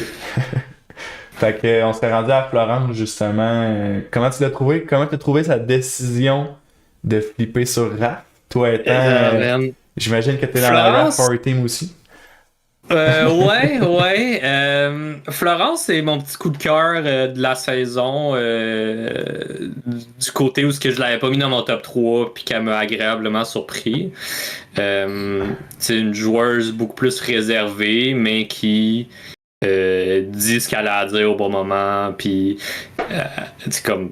Fait que, on serait rendu à Florence, justement. Comment tu l'as trouvé? Comment tu as trouvé sa décision de flipper sur Raph? Toi étant. Man. J'imagine que t'es dans la Raph Florence? Power Team aussi. Ouais. Florence, c'est mon petit coup de cœur de la saison. Du côté où ce que je l'avais pas mis dans mon top 3 puis qu'elle m'a agréablement surpris. C'est une joueuse beaucoup plus réservée, mais qui dit ce qu'elle a à dire au bon moment. Puis c'est comme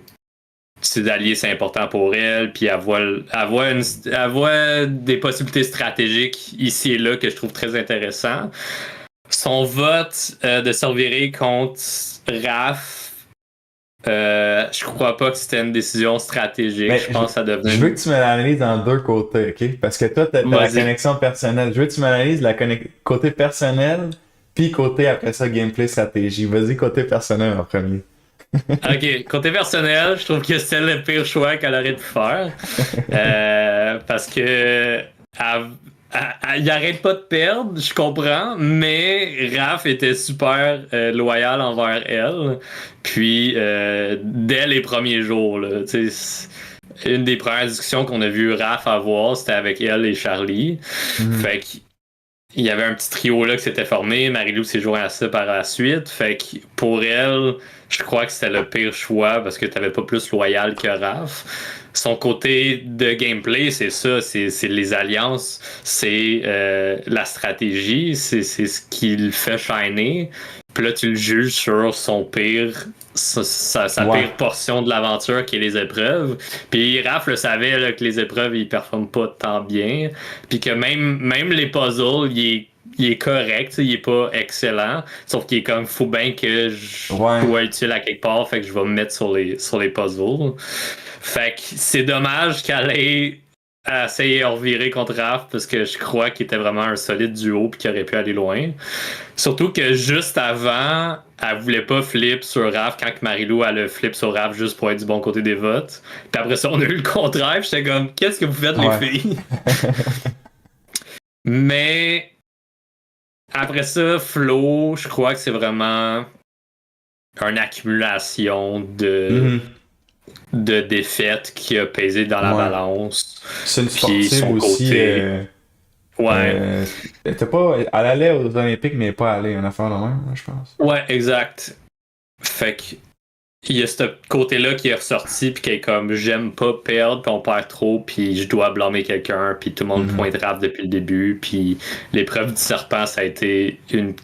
ses alliés, c'est important pour elle, puis elle voit des possibilités stratégiques ici et là que je trouve très intéressant. Son vote de Servirer contre Raph, je crois pas que c'était une décision stratégique. Mais je pense que ça devenait. Je veux que tu me l'analyses dans deux côtés, ok? Parce que toi, t'as la Vas-y. connexion personnelle. Je veux que tu m'analyses côté personnel, puis côté après ça, gameplay stratégie. Vas-y, côté personnel en premier. Ok, côté personnel, je trouve que c'était le pire choix qu'elle aurait pu faire. Parce que il arrête pas de perdre, je comprends, mais Raph était super loyal envers elle. Puis, dès les premiers jours, là, une des premières discussions qu'on a vu Raph avoir, c'était avec elle et Charlie. Fait que il y avait un petit trio là qui s'était formé. Marie-Lou s'est joint à ça par la suite. Fait que pour elle, je crois que c'était le pire choix parce que t'avais pas plus loyal que Raph. Son côté de gameplay, c'est ça, c'est les alliances, c'est la stratégie, c'est ce qui le fait shiner. Puis là, tu le juges sur son pire, sa pire portion de l'aventure qui est les épreuves. Puis Raph le savait là, que les épreuves, ils performent pas tant bien. Puis que même les puzzles, il est correct, il est pas excellent. Sauf qu'il est comme, faut bien que je sois utile à quelque part, fait que je vais me mettre sur les puzzles. Fait que c'est dommage qu'elle ait essayé de revirer contre Raph parce que je crois qu'il était vraiment un solide duo et qu'il aurait pu aller loin. Surtout que juste avant, elle voulait pas flip sur Raph quand Marie-Lou elle a flip sur Raph juste pour être du bon côté des votes. Puis après ça, on a eu le contraire. J'étais comme, qu'est-ce que vous faites les filles? Mais après ça, Flo, je crois que c'est vraiment une accumulation de défaites qui a pesé dans la balance. C'est une sportive aussi. Ouais. Elle allait aux Olympiques, mais pas allée. Une affaire de même, je pense. Ouais, exact. Fait que il y a ce côté-là qui est ressorti puis qui est comme j'aime pas perdre puis on perd trop puis je dois blâmer quelqu'un puis tout le monde pointe Raph depuis le début puis l'épreuve du serpent ça a été une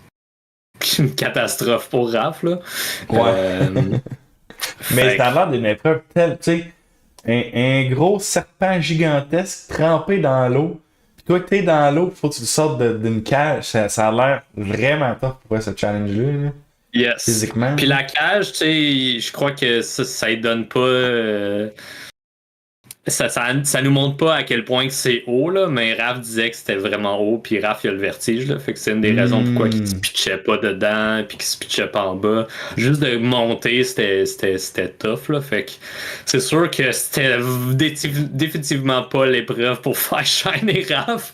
une catastrophe pour Raph, là. Ouais. Mais Fait ça a l'air d'une épreuve telle, tu sais, un gros serpent gigantesque trempé dans l'eau. Puis toi, que t'es dans l'eau, faut que tu le sortes d'une cage. Ça a l'air vraiment tough pour ce challenge-là, là, yes. physiquement. Puis la cage, tu sais, je crois que ça ne donne pas. Ça nous montre pas à quel point que c'est haut, là, mais Raph disait que c'était vraiment haut, puis Raph il a le vertige, là, fait que c'est une des raisons pourquoi il se pitchait pas dedans, puis qu'il se pitchait pas en bas. Juste de monter, c'était tough, là, fait que c'est sûr que c'était définitivement pas l'épreuve pour faire shiner Raph.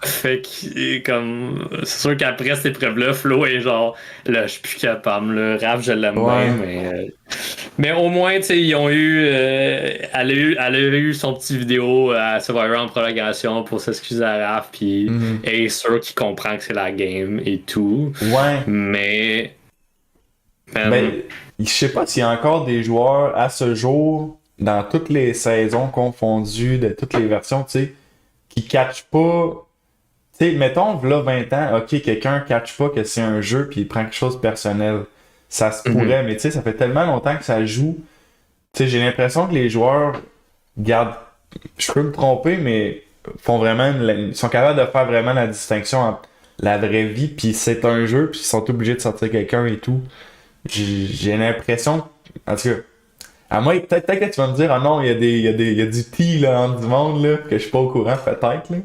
Fait que, comme, c'est sûr qu'après cette épreuve-là, Flo est genre, là, je suis plus capable, là, Raph, je l'aime bien, mais au moins, tu sais, ils ont eu, elle a eu son petit vidéo à Survivor en prolongation pour s'excuser à Raph, puis elle est sûre qu'il comprend que c'est la game et tout. Ouais. Mais, Ben, je sais pas s'il y a encore des joueurs à ce jour, dans toutes les saisons confondues, de toutes les versions, tu sais, qui catchent pas. Tu sais, mettons, v'là 20 ans, ok, quelqu'un catch pas que c'est un jeu puis il prend quelque chose de personnel. Ça se pourrait, mais tu sais, ça fait tellement longtemps que ça joue. Tu sais, j'ai l'impression que les joueurs gardent. Je peux me tromper, mais font vraiment. Ils sont capables de faire vraiment la distinction entre la vraie vie puis c'est un jeu puis ils sont obligés de sortir quelqu'un et tout. J'ai l'impression. En tout cas. À moi, peut-être que tu vas me dire, ah non, il y a du tea là, entre du monde là, que je suis pas au courant, peut-être. Là.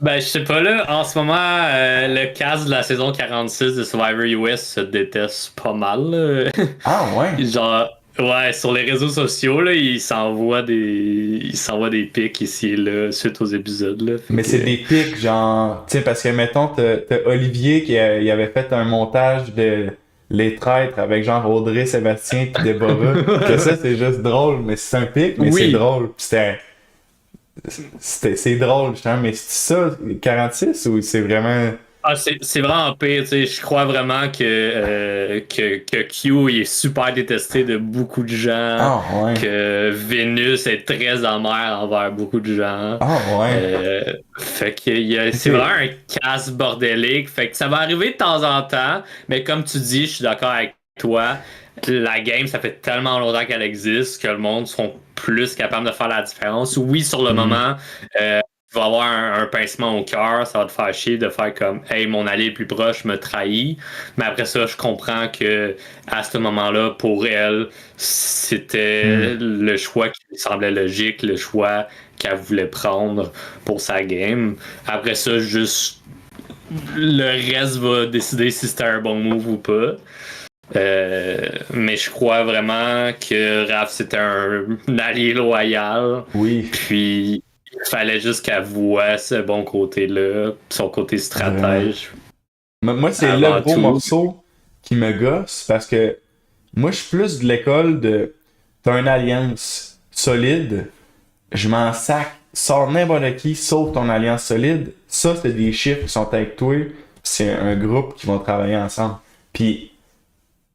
Ben, je sais pas, là, en ce moment, le cast de la saison 46 de Survivor US se déteste pas mal. Là. Ah ouais? Genre, ouais, sur les réseaux sociaux, là, ils s'envoient des pics ici et là, suite aux épisodes. Là, mais c'est des pics, genre, tu sais, parce que mettons, t'as Olivier qui il avait fait un montage de Les Traîtres avec genre Audrey, Sébastien puis Déborah. Que ça, c'est juste drôle, mais c'est un pic, mais c'est drôle. C'est drôle, justement, mais c'est ça, 46 ou c'est vraiment. Ah, c'est vraiment pire, tu sais. Je crois vraiment que Q il est super détesté de beaucoup de gens. Ah ouais. Que Vénus est très amère envers beaucoup de gens. Ah ouais. Fait que c'est vraiment un casse bordélique. Fait que ça va arriver de temps en temps, mais comme tu dis, je suis d'accord avec toi. La game, ça fait tellement longtemps qu'elle existe que le monde sont plus capables de faire la différence. Oui, sur le moment, tu vas avoir un pincement au cœur, ça va te faire chier de faire comme hey, mon allié le plus proche me trahit. Mais après ça, je comprends que à ce moment-là, pour elle, c'était le choix qui lui semblait logique, le choix qu'elle voulait prendre pour sa game. Après ça, juste le reste va décider si c'était un bon move ou pas. Mais je crois vraiment que Raph c'était un allié loyal. Oui. Puis il fallait juste qu'elle voie ce bon côté-là, son côté stratège. Moi, c'est le gros morceau qui me gosse parce que moi, je suis plus de l'école de t'as une alliance solide, je m'en sac, sors n'importe qui sauf ton alliance solide. Ça, c'est des chiffres qui sont avec toi. C'est un groupe qui vont travailler ensemble. Puis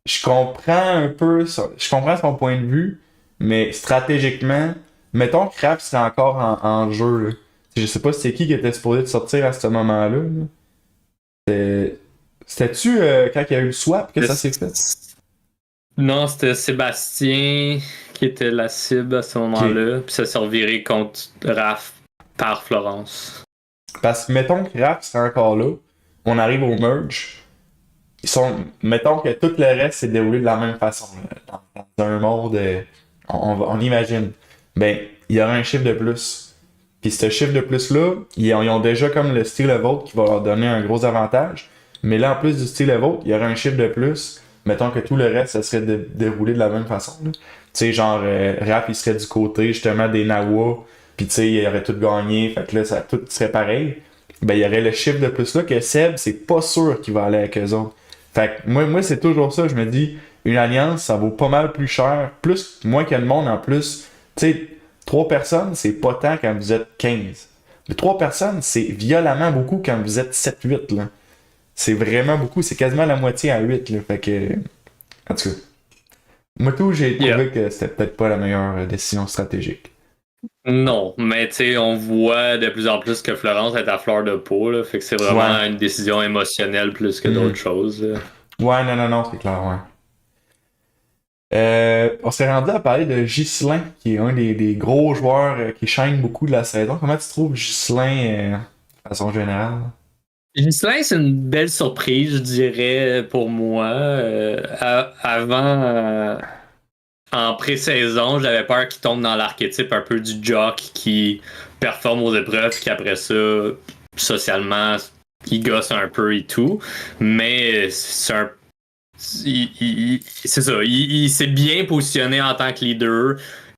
je comprends un peu, je comprends son point de vue, mais stratégiquement, mettons que Raph serait encore en jeu. Là. Je sais pas c'est qui était supposé de sortir à ce moment-là. C'était-tu quand il y a eu le swap que ça s'est fait? Non, c'était Sébastien qui était la cible à ce moment-là, puis ça s'est reviré contre Raph par Florence. Parce que mettons que Raph serait encore là, on arrive au merge. Mettons que tout le reste s'est déroulé de la même façon. Là. Dans un monde, on imagine. Ben, il y aura un chiffre de plus. Puis ce chiffre de plus-là, ils ont déjà comme le style vote qui va leur donner un gros avantage. Mais là, en plus du style vote, il y aura un chiffre de plus. Mettons que tout le reste, ça serait déroulé de la même façon. Tu sais, genre, Raph, il serait du côté justement des Nawa. Puis tu sais, il aurait tout gagné. Fait que là, tout serait pareil. Ben, il y aurait le chiffre de plus-là que Seb, c'est pas sûr qu'il va aller avec eux autres. Fait que moi, c'est toujours ça. Je me dis, une alliance, ça vaut pas mal plus cher. Moins qu'il y a de monde en plus. Tu sais, 3 personnes, c'est pas tant quand vous êtes 15. Mais 3 personnes, c'est violemment beaucoup quand vous êtes 7-8, là. C'est vraiment beaucoup. C'est quasiment la moitié à 8, là. Fait que... En tout cas. Moi, j'ai trouvé que c'était peut-être pas la meilleure décision stratégique. Non, mais tu sais, on voit de plus en plus que Florence est à fleur de peau, là, fait que c'est Ouais. vraiment une décision émotionnelle plus que d'autres Hmm. choses, là. Ouais, non, non, non, c'est clair, ouais. On s'est rendu à parler de Ghislain, qui est un des gros joueurs qui shine beaucoup de la saison. Comment tu trouves Ghislain de façon générale? Ghislain, c'est une belle surprise, je dirais, pour moi. Avant, en pré-saison, j'avais peur qu'il tombe dans l'archétype un peu du jock qui performe aux épreuves, qui après ça, socialement, il gosse un peu et tout. Mais c'est un c'est ça. Il s'est bien positionné en tant que leader.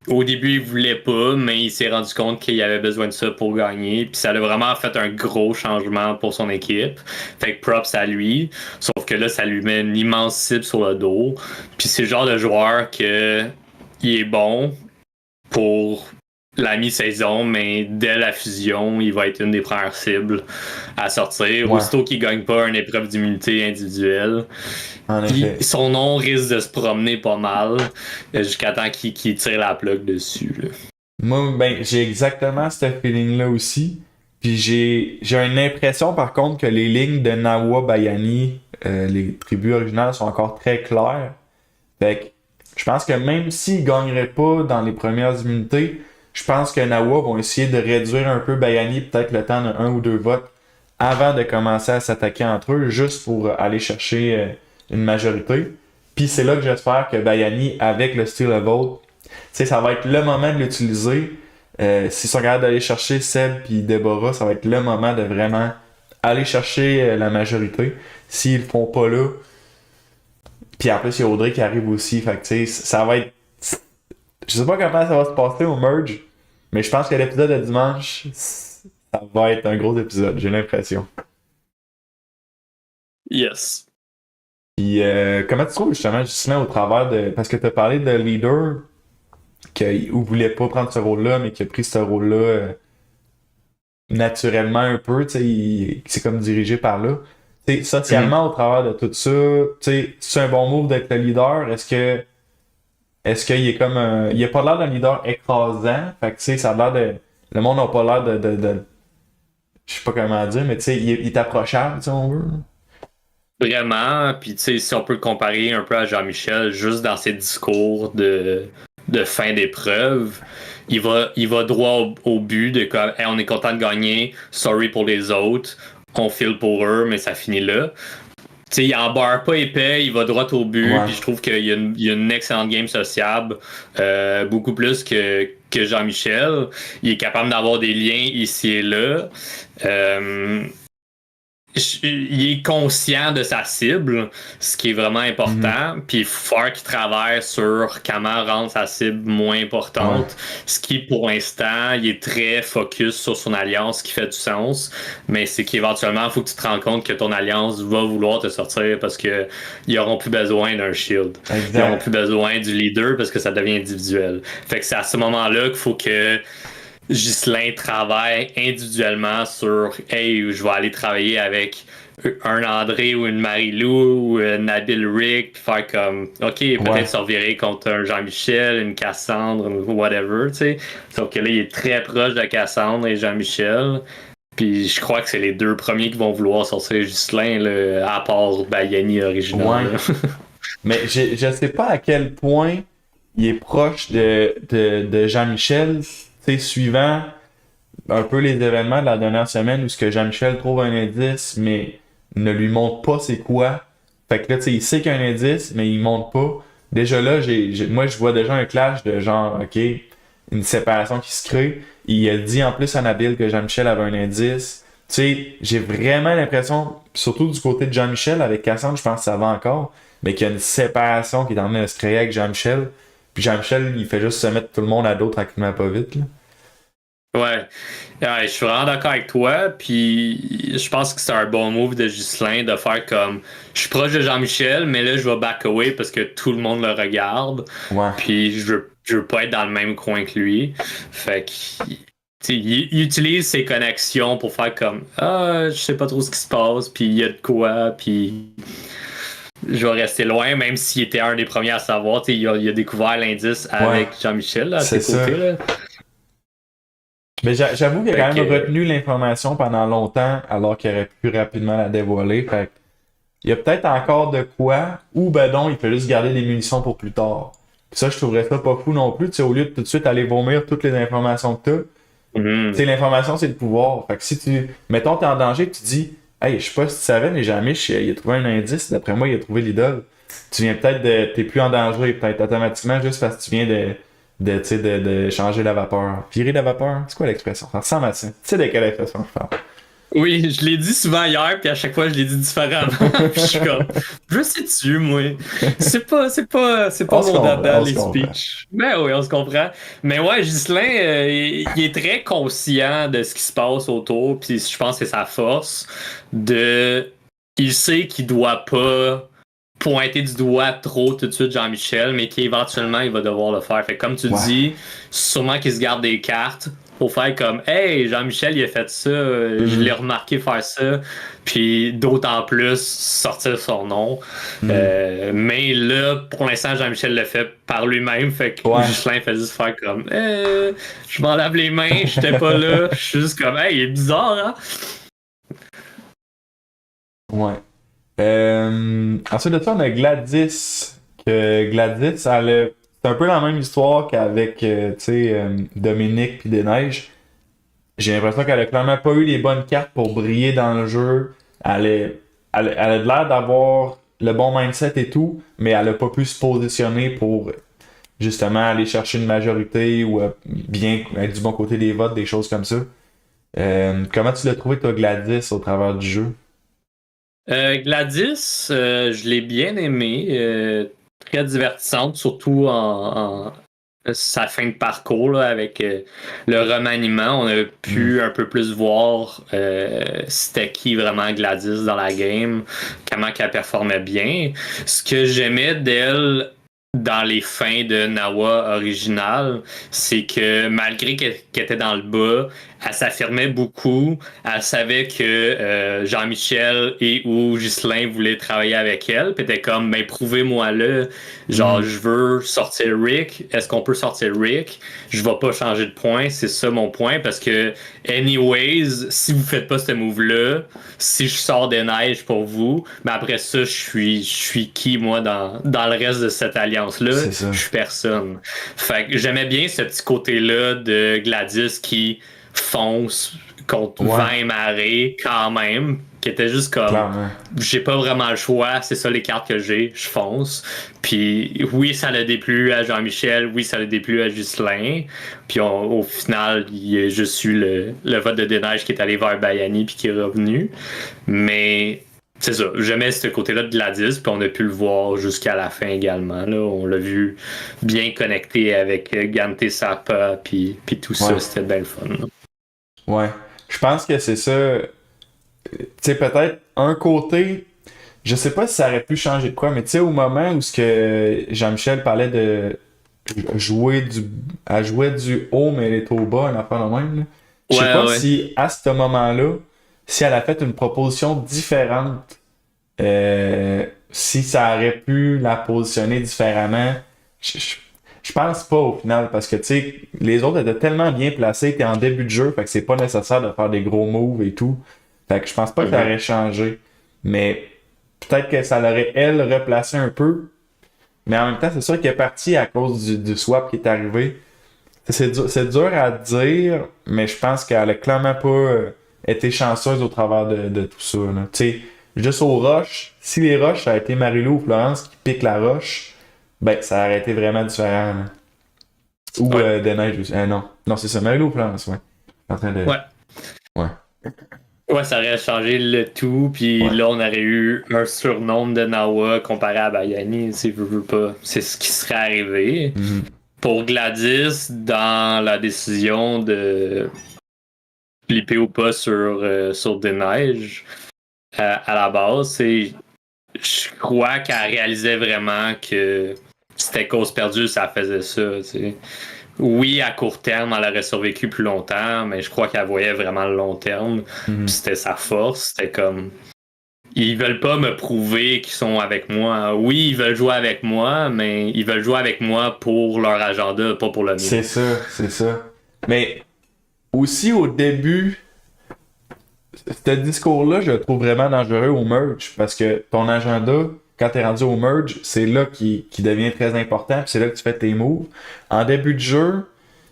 Au début, il voulait pas, mais il s'est rendu compte qu'il avait besoin de ça pour gagner. Puis ça a vraiment fait un gros changement pour son équipe. Fait que props à lui. Sauf que là, ça lui met une immense cible sur le dos. Puis c'est le genre de joueur que il est bon pour la mi-saison, mais dès la fusion, il va être une des premières cibles à sortir. Ouais, Aussitôt qu'il gagne pas une épreuve d'immunité individuelle, en effet. son nom risque de se promener pas mal jusqu'à temps qu'il tire la plug dessus, là. Moi, ben, j'ai exactement ce feeling-là aussi. Puis j'ai une impression, par contre, que les lignes de Nawa Bayani, les tribus originales, sont encore très claires. Fait que je pense que même s'ils gagneraient pas dans les premières immunités, je pense que Nawa vont essayer de réduire un peu Bayani, peut-être le temps d'un ou deux votes, avant de commencer à s'attaquer entre eux, juste pour aller chercher une majorité. Puis c'est là que j'espère que Bayani, avec le Steal a Vote, tu sais, ça va être le moment de l'utiliser. S'ils sont capables d'aller chercher Seb puis Deborah, ça va être le moment de vraiment aller chercher la majorité. S'ils le font pas là, puis en plus, il y a Audrey qui arrive aussi. Fait que, tu sais, ça va être. Je sais pas comment ça va se passer au merge, mais je pense que l'épisode de dimanche, ça va être un gros épisode, j'ai l'impression. Yes. Puis, comment tu trouves justement, Justin, au travers de. Parce que tu as parlé de leader qui voulait pas prendre ce rôle-là, mais qui a pris ce rôle-là naturellement un peu, tu sais, qui s'est comme dirigé par là. Tu sais, Mhm. socialement, au travers de tout ça, tu sais, c'est un bon move d'être le leader. Est-ce qu'il est comme un. Il a pas l'air d'un leader écrasant. Fait que tu sais, ça a l'air de. Le monde n'a pas l'air je sais pas comment dire, mais tu sais, il est approchable, si on veut. Vraiment. Puis, tu sais, si on peut le comparer un peu à Jean-Michel, juste dans ses discours de fin d'épreuve, il va droit au but de comme, hey, on est content de gagner, sorry pour les autres, on file pour eux, mais ça finit là. Tu sais, il embarque pas épais, il va droit au but, Ouais. puis je trouve il y a une excellente game sociable, beaucoup plus que Jean-Michel. Il est capable d'avoir des liens ici et là. Euh, il est conscient de sa cible, ce qui est vraiment Mhm. important. Puis il faut faire qu'il travaille sur comment rendre sa cible moins Ouais. importante. Ce qui, pour l'instant, il est très focus sur son alliance, ce qui fait du sens. Mais c'est qu'éventuellement, il faut que tu te rends compte que ton alliance va vouloir te sortir parce que ils auront plus besoin d'un shield. Ils auront plus Exact. besoin du leader parce que ça devient individuel. Fait que c'est à ce moment-là qu'il faut que Ghislain travaille individuellement sur hey, je vais aller travailler avec un André ou une Marie-Lou ou Nabil Rick, puis faire comme OK, peut-être Ouais. se revirer contre un Jean-Michel, une Cassandre, whatever, tu sais. Sauf que là, il est très proche de Cassandre et Jean-Michel. Puis je crois que c'est les deux premiers qui vont vouloir sortir Ghislain, là, à part Bayani original, Ouais. là. Mais je sais pas à quel point il est proche de Jean-Michel, tu sais, suivant un peu les événements de la dernière semaine où ce que Jean-Michel trouve un indice, mais ne lui montre pas c'est quoi. Fait que là, tu sais, il sait qu'il y a un indice, mais il montre pas. Déjà là, moi, je vois déjà un clash de genre, OK, une séparation qui se crée. Il a dit en plus à Nabil que Jean-Michel avait un indice. Tu sais, j'ai vraiment l'impression, surtout du côté de Jean-Michel, avec Cassandre, je pense que ça va encore, mais qu'il y a une séparation qui est en train de se créer avec Jean-Michel. Puis Jean-Michel, il fait juste se mettre tout le monde à dos tranquillement pas vite, là. Ouais. Ouais, je suis vraiment d'accord avec toi. Puis je pense que c'est un bon move de Ghislain de faire comme je suis proche de Jean-Michel, mais là je vais back away parce que tout le monde le regarde. Ouais. Puis je veux pas être dans le même coin que lui. Fait que tu sais, il utilise ses connexions pour faire comme ah, je sais pas trop ce qui se passe, puis il y a de quoi, puis je vais rester loin, même s'il était un des premiers à savoir. Tu sais, il a découvert l'indice Ouais. avec Jean-Michel là, à C'est ses ça. côtés. Là. Mais j'avoue qu'il a Fait quand même que, retenu l'information pendant longtemps, alors qu'il aurait pu rapidement la dévoiler. Fait que il y a peut-être encore de quoi, ou ben non, il peut juste garder des munitions pour plus tard. Puis ça, je trouverais ça pas fou non plus. Tu sais, au lieu de tout de suite aller vomir toutes les informations que t'as, tu sais, l'information, c'est le pouvoir. Fait que si tu, mettons, t'es en danger, tu dis, hey, je sais pas si tu savais, mais Jean-Mich, il a trouvé un indice, d'après moi, il a trouvé l'idole. Tu viens peut-être de, t'es plus en danger, peut-être automatiquement, juste parce que tu viens tu sais, de changer la vapeur. Virer la vapeur, c'est quoi l'expression? Ça ressemble à ça. Tu sais de quelle expression je parle? oui, je l'ai dit souvent hier, puis à chaque fois, je l'ai dit différemment. Puis je suis comme, je sais-tu, moi. C'est pas On se mon comprend, dada, on se les comprend. speeches. Mais oui, on se comprend. Mais ouais, Ghislain, il est très conscient de ce qui se passe autour, puis je pense que c'est sa force de. Il sait qu'il doit pas pointer du doigt trop tout de suite Jean-Michel, mais qu'éventuellement il va devoir le faire. Fait que comme tu Ouais. dis, sûrement qu'il se garde des cartes pour faire comme hey, Jean-Michel il a fait ça, je l'ai Mhm. remarqué faire ça, puis d'autant plus sortir son nom. Mhm. Mais là, pour l'instant, Jean-Michel le fait par lui-même, fait que Ouais. Ghislain fait juste faire comme je m'en lave les mains, j'étais pas là, je suis juste comme hey, il est bizarre, hein? Ouais. Ensuite de ça, on a Gladys. Que Gladys, c'est un peu la même histoire qu'avec tu sais, Dominique puis Des-Neiges. J'ai l'impression qu'elle a clairement pas eu les bonnes cartes pour briller dans le jeu. Elle a l'air d'avoir le bon mindset et tout, mais elle a pas pu se positionner pour justement aller chercher une majorité ou bien être du bon côté des votes, des choses comme ça. Comment tu l'as trouvé, toi, Gladys, au travers du jeu? Gladys, je l'ai bien aimée, très divertissante, surtout en sa fin de parcours là, avec le remaniement. On a Hmm. pu un peu plus voir c'était qui vraiment Gladys dans la game, comment qu'elle performait bien. Ce que j'aimais d'elle dans les fins de Nawa original, c'est que malgré qu'elle était dans le bas, elle s'affirmait beaucoup. Elle savait que Jean-Michel et ou Ghislain voulaient travailler avec elle. Puis elle était comme, ben prouvez-moi là. Genre, Hmm. je veux sortir Rick. Est-ce qu'on peut sortir Rick? Je vais pas changer de point. C'est ça mon point. Parce que, anyways, si vous faites pas ce move-là, si je sors des neiges pour vous, mais après ça, je suis qui, moi, dans le reste de cette alliance-là? C'est ça. Je suis personne. Fait que j'aimais bien ce petit côté-là de Gladys qui fonce contre Ouais, 20 marées quand même, qui était juste comme clairement. j'ai pas vraiment le choix, c'est ça les cartes que j'ai, je fonce. Puis oui, ça l'a déplu à Jean-Michel, oui, ça l'a déplu à Ghislain. Puis au final, il y a juste eu le vote de Des-Neiges qui est allé vers Bayani puis qui est revenu. Mais c'est ça, j'aimais ce côté-là de Gladys, puis on a pu le voir jusqu'à la fin également. Là. On l'a vu bien connecté avec Gante Sapa, puis tout ça, Ouais, c'était bien le fun. Là. ouais. Je pense que c'est ça. Tu sais, peut-être un côté, je sais pas si ça aurait pu changer de quoi, mais tu sais, au moment où ce que Jean-Michel parlait de jouer du, elle jouait du haut, mais elle est au bas, une affaire de même, là. Je sais Ouais, pas ouais. si, à ce moment-là, si elle a fait une proposition différente, si ça aurait pu la positionner différemment, je pense pas au final, parce que tu sais, les autres étaient tellement bien placés, t'es en début de jeu, fait que c'est pas nécessaire de faire des gros moves et tout. Fait que je pense pas que ça Mhm. aurait changé. Mais peut-être que ça l'aurait, elle, replacé un peu. Mais en même temps, c'est sûr qu'elle est partie à cause du swap qui est arrivé. C'est dur à dire, mais je pense qu'elle a clairement pas été chanceuse au travers de tout ça. Là. Tu sais, juste aux roches, si les roches, ça a été Marilou ou Florence qui pique la roche, ben ça aurait été vraiment différent. Là. Ou Ouais. des neiges aussi. Non, non c'est ça, Marilou ou Florence, ouais. En train de. Ouais. Ouais, Ouais, ça aurait changé le tout, puis ouais. là, on aurait eu un surnom de Nawa comparé à Bayani, si je veux pas. C'est ce qui serait arrivé. Mhm. Pour Gladys, dans la décision de flipper ou pas sur des neiges, à la base, je crois qu'elle réalisait vraiment que c'était cause perdue, ça faisait ça, tu sais. Oui, à court terme, elle aurait survécu plus longtemps, mais je crois qu'elle voyait vraiment le long terme. Puis Mhm. c'était sa force. C'était comme. Ils veulent pas me prouver qu'ils sont avec moi. Oui, ils veulent jouer avec moi, mais ils veulent jouer avec moi pour leur agenda, pas pour le mien. C'est ça, c'est ça. Mais aussi au début, ce discours-là, je le trouve vraiment dangereux au merge parce que ton agenda, quand t'es rendu au merge, c'est là qui devient très important, puis c'est là que tu fais tes moves. En début de jeu,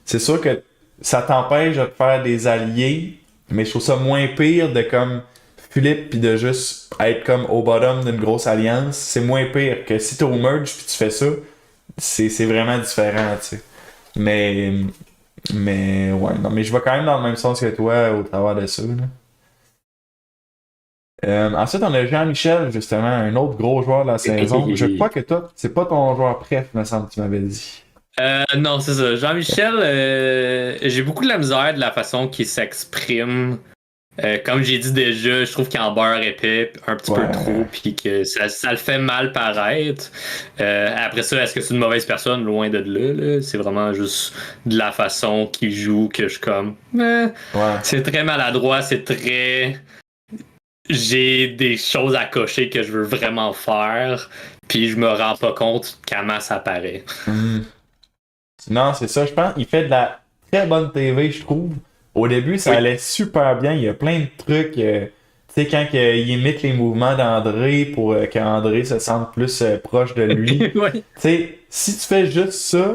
c'est sûr que ça t'empêche de te faire des alliés, mais je trouve ça moins pire de comme Philippe puis de juste être comme au bottom d'une grosse alliance. C'est moins pire que si t'es au merge puis tu fais ça, c'est vraiment différent, tu sais. Mais, mais ouais, non, mais je vais quand même dans le même sens que toi au travers de ça, là. Ensuite, on a Jean-Michel, justement, un autre gros joueur de la saison. Je crois que toi, c'est pas ton joueur préf, me semble, que tu m'avais dit. Non, c'est ça. Jean-Michel, j'ai beaucoup de la misère de la façon qu'il s'exprime. Comme j'ai dit déjà, je trouve qu'il en beurre épais un petit peu trop, puis que ça le fait mal paraître. Après ça, est-ce que c'est une mauvaise personne? Loin de là. C'est vraiment juste de la façon qu'il joue que je suis comme. C'est très maladroit, c'est très. J'ai des choses à cocher que je veux vraiment faire, puis je me rends pas compte comment ça paraît. Non, c'est ça, je pense. Il fait de la très bonne TV, je trouve. Au début, ça allait super bien. Il y a plein de trucs. Tu sais, quand il imite les mouvements d'André pour qu'André se sente plus proche de lui. Ouais. Tu sais, si tu fais juste ça,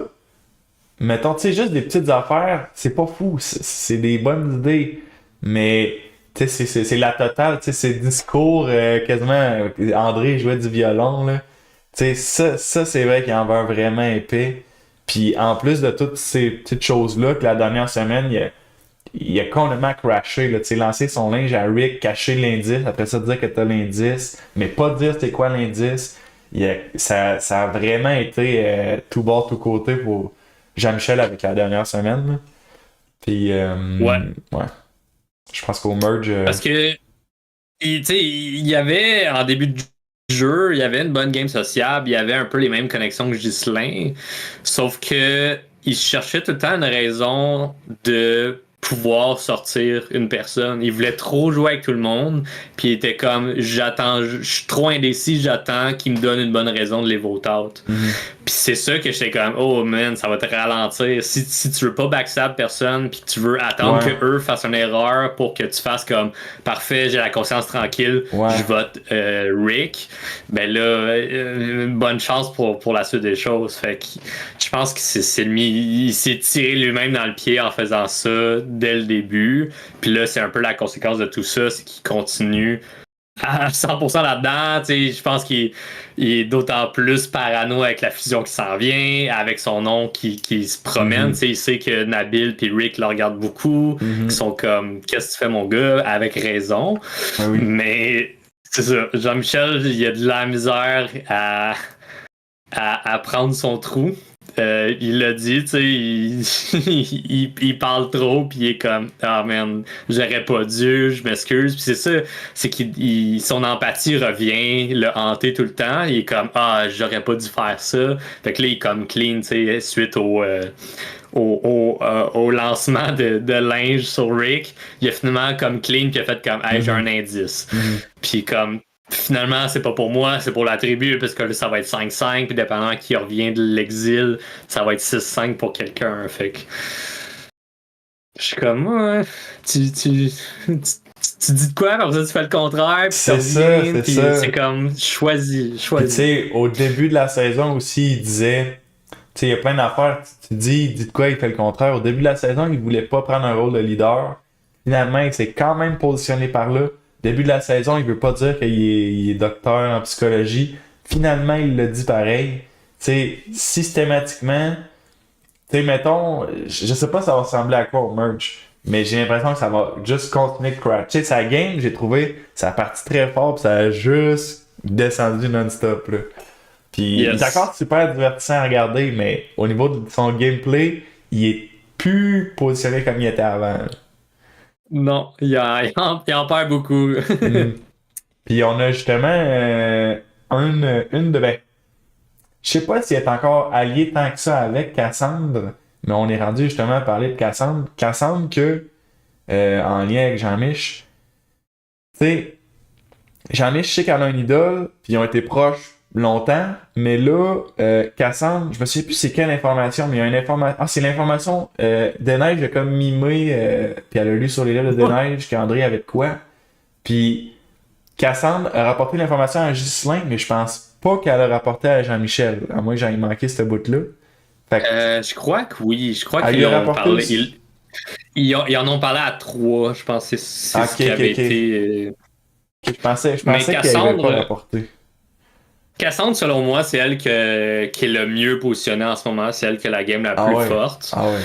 mettons, tu sais, juste des petites affaires, c'est pas fou. C'est des bonnes idées. Mais, tu sais, c'est la totale. Tu sais, ces discours quasiment. André jouait du violon, là. Tu sais, ça c'est vrai qu'il en va vraiment épais. Puis en plus de toutes ces petites choses-là, que la dernière semaine, il a complètement crashé. Là, lancé son linge à Rick, cacher l'indice, après ça dire que t'as l'indice, mais pas dire c'est quoi l'indice. Ça a vraiment été tout bord, tout côté pour Jean-Michel avec la dernière semaine. Là. Puis, ouais. Je pense qu'au merge. Parce que, il y avait, en début de jeu, il y avait une bonne game sociable, il y avait un peu les mêmes connexions que Ghislain, sauf que il cherchait tout le temps une raison de pouvoir sortir une personne. Il voulait trop jouer avec tout le monde, puis il était comme, je suis trop indécis, j'attends qu'il me donne une bonne raison de les vote out. Puis c'est ça que j'étais comme, oh man, ça va te ralentir. Si tu veux pas backstab personne, puis que tu veux attendre que eux fassent une erreur pour que tu fasses comme, parfait, j'ai la conscience tranquille, je vote Rick, ben là, bonne chance pour la suite des choses. Fait que je pense que il s'est tiré lui-même dans le pied en faisant ça dès le début. Puis là, c'est un peu la conséquence de tout ça, c'est qu'il continue à 100% là-dedans. Je pense qu'il est d'autant plus parano avec la fusion qui s'en vient, avec son nom qui se promène. Il sait que Nabil et Rick le regardent beaucoup, qui sont comme « Qu'est-ce que tu fais, mon gars? » Avec raison. Mais c'est ça, Jean-Michel, il a de la misère à prendre son trou. Il l'a dit, tu sais, il parle trop, puis il est comme, ah man, j'aurais pas dû, je m'excuse. Puis c'est ça, c'est son empathie revient le hanter tout le temps. Il est comme, ah, j'aurais pas dû faire ça. Fait que là, il est comme clean, tu sais, suite au lancement de linge sur Rick. Il a finalement comme clean, puis il a fait comme, hey, j'ai un indice. Puis comme, finalement, c'est pas pour moi, c'est pour la tribu, parce que là, ça va être 5-5, puis dépendant qui revient de l'exil, ça va être 6-5 pour quelqu'un. Fait que. Je suis comme, ouais, tu dis de quoi, après ça, tu fais le contraire, puis c'est ça. C'est comme, choisis. Tu sais, au début de la saison aussi, il disait, tu sais, il y a plein d'affaires, tu dis, il dit de quoi, il fait le contraire. Au début de la saison, il voulait pas prendre un rôle de leader. Finalement, il s'est quand même positionné par là. Début de la saison, il veut pas dire qu'il est docteur en psychologie. Finalement, il l'a dit pareil. Tu sais, systématiquement, tu sais, mettons, je sais pas ça va ressembler à quoi au merge, mais j'ai l'impression que ça va juste continuer de crash. Tu sais, sa game, j'ai trouvé, ça a parti très fort, pis ça a juste descendu non-stop, là. Puis, il est encore super divertissant à regarder, mais au niveau de son gameplay, il est plus positionné comme il était avant, là. Non, il en perd beaucoup. Puis on a justement une de... Ben, je sais pas s'il est encore allié tant que ça avec Cassandre, mais on est rendu justement à parler de Cassandre. Cassandre que, en lien avec Jean-Mich, tu sais, Jean-Mich, je sais qu'elle a une idole, puis ils ont été proches longtemps, mais là, Cassandre, je me souviens plus c'est quelle information, mais il y a une information. Ah, c'est l'information Deneige a comme mimé, puis elle a lu sur les livres de Deneige qu'André avait de quoi. Puis Cassandre a rapporté l'information à Ghislain, mais je pense pas qu'elle a rapporté à Jean-Michel, à moins que j'aille manqué ce bout-là. Fait que, Je crois que oui. Je crois elle qu'ils lui a ont rapporté parlé. aussi. Ils en ont parlé à 3. Je pense que c'est Ah, ce qui avait été. Je Mais pensais qu'elle avait pas Cassandre, rapporté. Cassandre, selon moi, c'est elle qui est le mieux positionnée en ce moment. C'est elle qui a la game la Ah plus ouais. forte. Ah ouais.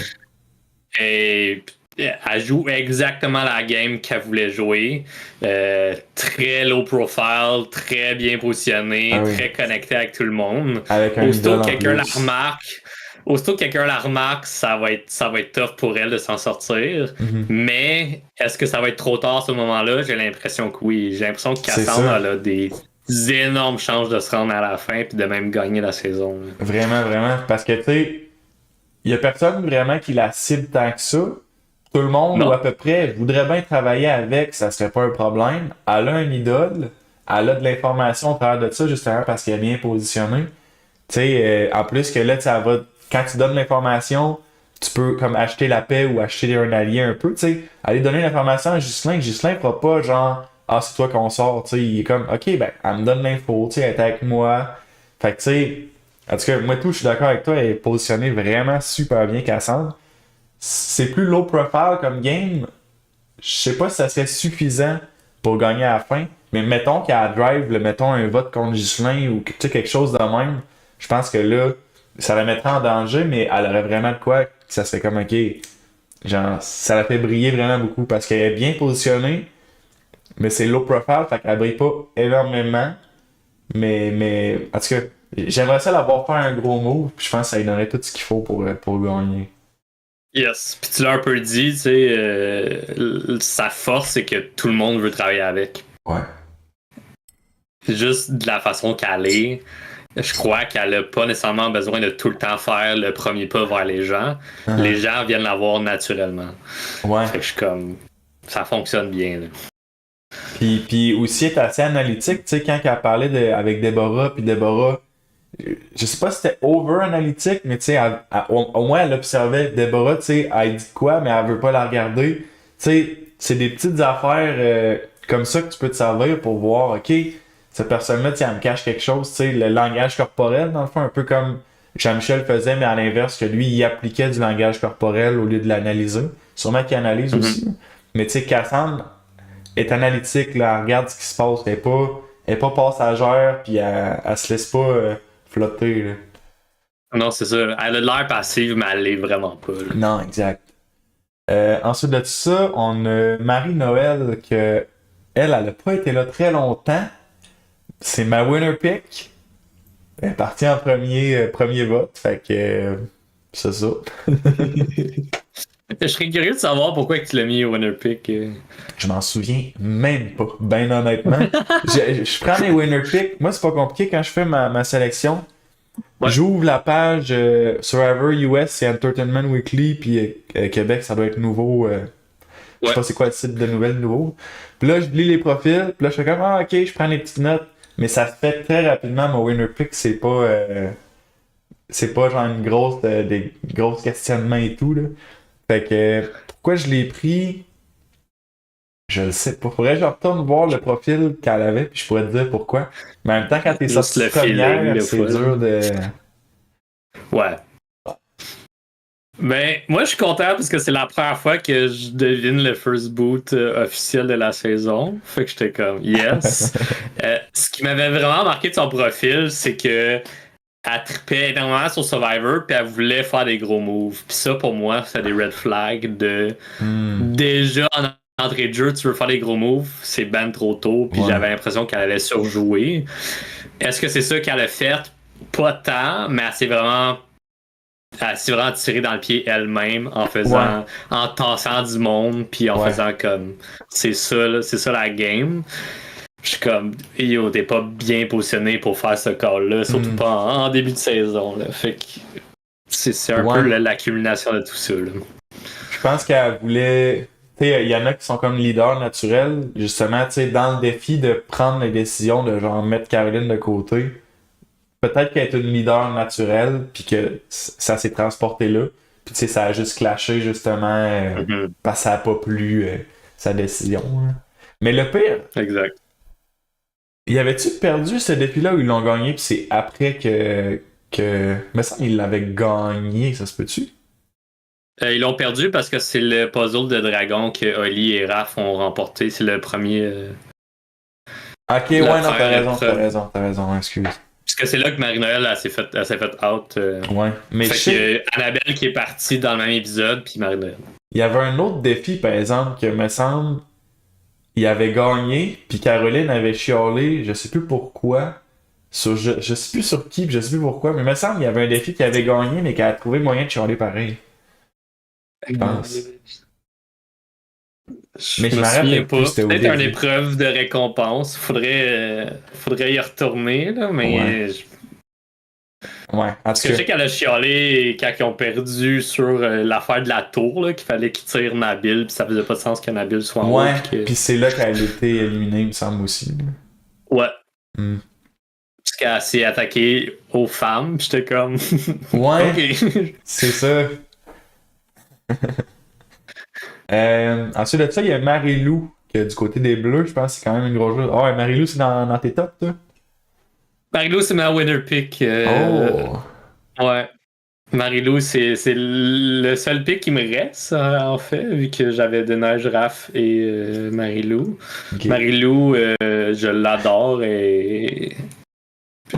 Et elle joue exactement la game qu'elle voulait jouer. Très low profile, très bien positionnée, Ah oui. très connectée avec tout le monde. Avec un Aussitôt idole que en quelqu'un la plus. remarque, ça va être tough pour elle de s'en sortir. Mhm. Mais est-ce que ça va être trop tard à ce moment-là? J'ai l'impression que oui. J'ai l'impression que C'est Cassandre ça. elle a des énormes chances de se rendre à la fin et de même gagner la saison. Vraiment, vraiment. Parce que, tu sais, il y a personne vraiment qui la cible tant que ça. Tout le monde, ou Non? à peu près, voudrait bien travailler avec, ça serait pas un problème. Elle a un idole, elle a de l'information au travers de ça, justement parce qu'elle est bien positionnée. Tu sais, en plus que là, ça va, quand tu donnes l'information, tu peux comme acheter la paix ou acheter un allié un peu, tu sais. Aller donner l'information à Ghislain fera pas genre, ah, c'est toi qu'on sort, tu sais. Il est comme, ok, ben, elle me donne l'info, tu sais, elle est avec moi. Fait que, tu sais, en tout cas, moi, tout, je suis d'accord avec toi, elle est positionnée vraiment super bien, Cassandre. C'est plus low profile comme game. Je sais pas si ça serait suffisant pour gagner à la fin, mais mettons qu'à drive, mettons un vote contre Ghislain ou tu sais, quelque chose de même, je pense que là, ça la mettrait en danger, mais elle aurait vraiment de quoi que ça serait comme ok. Genre, ça la fait briller vraiment beaucoup parce qu'elle est bien positionnée, mais c'est low profile, fait qu'elle brille pas énormément. Mais en tout cas, j'aimerais ça l'avoir fait un gros move, puis je pense que ça lui donnerait tout ce qu'il faut pour gagner. Yes. Puis tu l'as un peu dit, tu sais, sa force, c'est que tout le monde veut travailler avec. Ouais. C'est juste de la façon qu'elle est. Je crois qu'elle n'a pas nécessairement besoin de tout le temps faire le premier pas vers les gens. Uh-huh. Les gens viennent la voir naturellement. Ouais. Fait que je suis comme. Ça fonctionne bien. Là. Puis aussi, elle est assez analytique, tu sais, quand elle parlait avec Déborah, puis Déborah, je sais pas si c'était over-analytique, mais tu sais, au moins elle observait Déborah, tu sais, elle dit quoi, mais elle veut pas la regarder. Tu sais, c'est des petites affaires comme ça que tu peux te servir pour voir, ok, cette personne-là, tu sais, elle me cache quelque chose, tu sais, le langage corporel, dans le fond, un peu comme Jean-Michel faisait, mais à l'inverse, que lui, il appliquait du langage corporel au lieu de l'analyser. Sûrement qu'il analyse aussi. Mais tu sais, Cassandre est analytique, là, elle regarde ce qui se passe, elle est pas passagère, puis elle se laisse pas flotter, là. Non, c'est ça. Elle a de l'air passive, mais elle l'est vraiment pas. Là. Non, exact. Ensuite de tout ça, on a Marie-Noël, que elle a pas été là très longtemps. C'est ma winner pick. Elle est partie en premier vote, fait que c'est ça. Je serais curieux de savoir pourquoi tu l'as mis au winner pick. Je m'en souviens même pas, ben honnêtement. je prends mes winner picks. Moi, c'est pas compliqué quand je fais ma sélection. Ouais. J'ouvre la page Survivor US, c'est Entertainment Weekly, puis Québec, ça doit être nouveau. Je sais pas c'est quoi le site de nouvelles nouveau. Puis là, je lis les profils, puis là, je fais comme, ah, ok, je prends les petites notes. Mais ça se fait très rapidement, mon winner pick, c'est pas genre des grosses questionnements et tout, là. Fait que, pourquoi je l'ai pris, je le sais pas. Faudrait que je retourne voir le profil qu'elle avait, puis je pourrais te dire pourquoi. Mais en même temps, quand t'es Juste sorti le première, feeling, c'est fois. dur de... Ouais. Ben, moi, je suis content parce que c'est la première fois que je devine le first boot officiel de la saison. Fait que j'étais comme, yes. Ce qui m'avait vraiment marqué de son profil, c'est que elle trippait énormément sur Survivor puis elle voulait faire des gros moves. Puis ça, pour moi, c'est des red flags de déjà en entrée de jeu, tu veux faire des gros moves, c'est ben trop tôt. Puis j'avais l'impression qu'elle allait surjouer. Est-ce que c'est ça qu'elle a fait? Pas tant, mais elle s'est vraiment tirée dans le pied elle-même en tassant du monde puis en faisant comme c'est ça la game. Je suis comme yo, t'es pas bien positionné pour faire ce call-là, surtout pas en début de saison. Là. Fait que c'est un peu l'accumulation de tout ça. Là. Je pense qu'elle voulait. Tu sais, il y en a qui sont comme leaders naturels, justement, tu sais, dans le défi de prendre la décision de genre mettre Caroline de côté. peut-être qu'elle est une leader naturelle, puis que ça s'est transporté là. Puis tu sais, ça a juste clashé justement parce que ça a pas plu sa décision. Hein. Mais le pire, Exact. y avait-tu perdu ce défi-là où ils l'ont gagné, puis c'est après que. Me semble qu'il l'avait gagné, ça se peut-tu? Ils l'ont perdu parce que c'est le puzzle de dragon que Oli et Raph ont remporté. C'est le premier. Ok, La ouais, non, première t'as raison, excuse. Parce que c'est là que Marie-Noël elle s'est fait out. Ouais, mais je Fait sais, que Annabelle qui est partie dans le même épisode, puis Marie-Noël. il y avait un autre défi, par exemple, que me semble, il avait gagné, puis Caroline avait chialé, je sais plus pourquoi, je sais plus sur qui, puis je sais plus pourquoi, mais me semble qu'il y avait un défi qu'il avait gagné, mais qu'elle a trouvé moyen de chialer pareil, je pense. Mais Je je me m'en souviens rappelle plus, pas. c'était au Peut-être une début. épreuve de récompense. Faudrait y retourner, là, Ouais, mais. ouais, en Parce tout que je cas, sais qu'elle a chialé quand ils ont perdu sur l'affaire de la tour, là, qu'il fallait qu'ils tirent Nabil, puis ça faisait pas de sens que Nabil soit en haut. ouais, Puis puis c'est là qu'elle a été éliminée, il me semble aussi. Ouais. Hmm. Parce qu'elle s'est attaquée aux femmes, puis j'étais comme. Ouais, Ok. c'est ça. Ensuite de ça, il y a Marie-Lou, qui est du côté des Bleus, je pense que c'est quand même une grosse chose. Ah ouais, Marie-Lou, c'est dans tes tops, toi? Marilou, c'est ma winner pick. Oh! Ouais. Marilou, c'est le seul pick qui me reste, en fait, vu que j'avais Denage, Raph et Marilou. Ok. Marilou, je l'adore et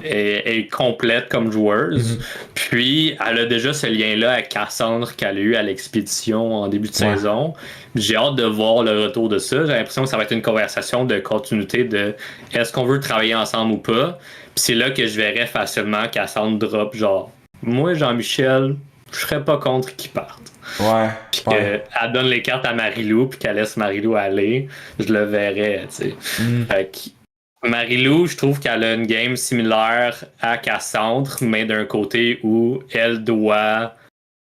est complète comme joueuse. Mhm. Puis, elle a déjà ce lien-là avec Cassandre qu'elle a eu à l'expédition en début de Ouais. saison. J'ai hâte de voir le retour de ça. J'ai l'impression que ça va être une conversation de continuité de est-ce qu'on veut travailler ensemble ou pas. Puis c'est là que je verrais facilement Cassandre drop genre moi, Jean-Michel, je serais pas contre qu'il parte. Ouais. Puis Ouais. qu'elle donne les cartes à Marilou puis qu'elle laisse Marilou aller, je le verrais, tu sais. Mhm. Fait que Marilou, je trouve qu'elle a une game similaire à Cassandre, mais d'un côté où elle doit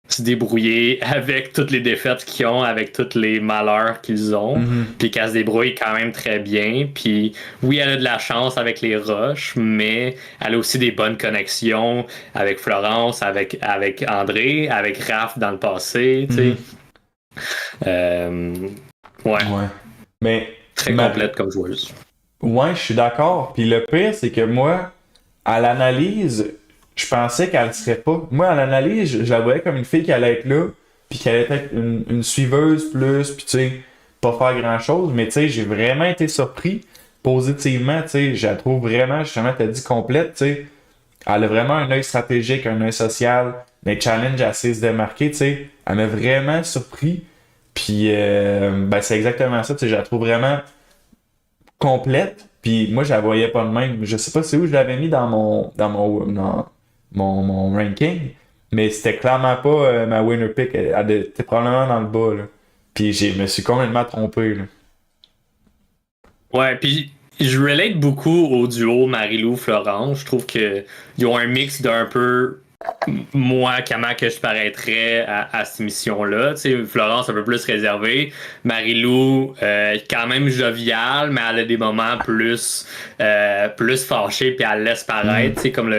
se débrouiller avec toutes les défaites qu'ils ont, avec tous les malheurs qu'ils ont, Mhm. puis qu'elle se débrouille quand même très bien. Puis oui, elle a de la chance avec les rushs, mais elle a aussi des bonnes connexions avec Florence, avec André, avec Raph dans le passé, tu sais. Mhm. Ouais, Ouais. Mais. très complète comme joueuse. Ouais, je suis d'accord. Puis le pire, c'est que moi, à l'analyse, je pensais qu'elle serait pas. Moi, à l'analyse, je la voyais comme une fille qui allait être là, puis qui allait être une suiveuse plus, puis tu sais, pas faire grand-chose. Mais tu sais, j'ai vraiment été surpris positivement. Tu sais, je la trouve vraiment, justement, t'as dit complète, tu sais. Elle a vraiment un œil stratégique, un œil social, des challenges assez se démarquer, tu sais. Elle m'a vraiment surpris. Puis, ben, c'est exactement ça, tu sais, je la trouve vraiment complète, puis moi je la voyais pas de même. Je sais pas c'est où je l'avais mis dans mon ranking, mais c'était clairement pas ma winner pick. Elle était probablement dans le bas, là. Puis je me suis complètement trompé, là. Ouais, puis je relate beaucoup au duo Marilou-Florence. Je trouve que ils ont un mix d'un peu moi, comment que je paraîtrais à cette mission-là. Tu sais, Florence un peu plus réservée. Marilou, quand même joviale, mais elle a des moments plus fâchés, puis elle laisse paraître. Tu sais, comme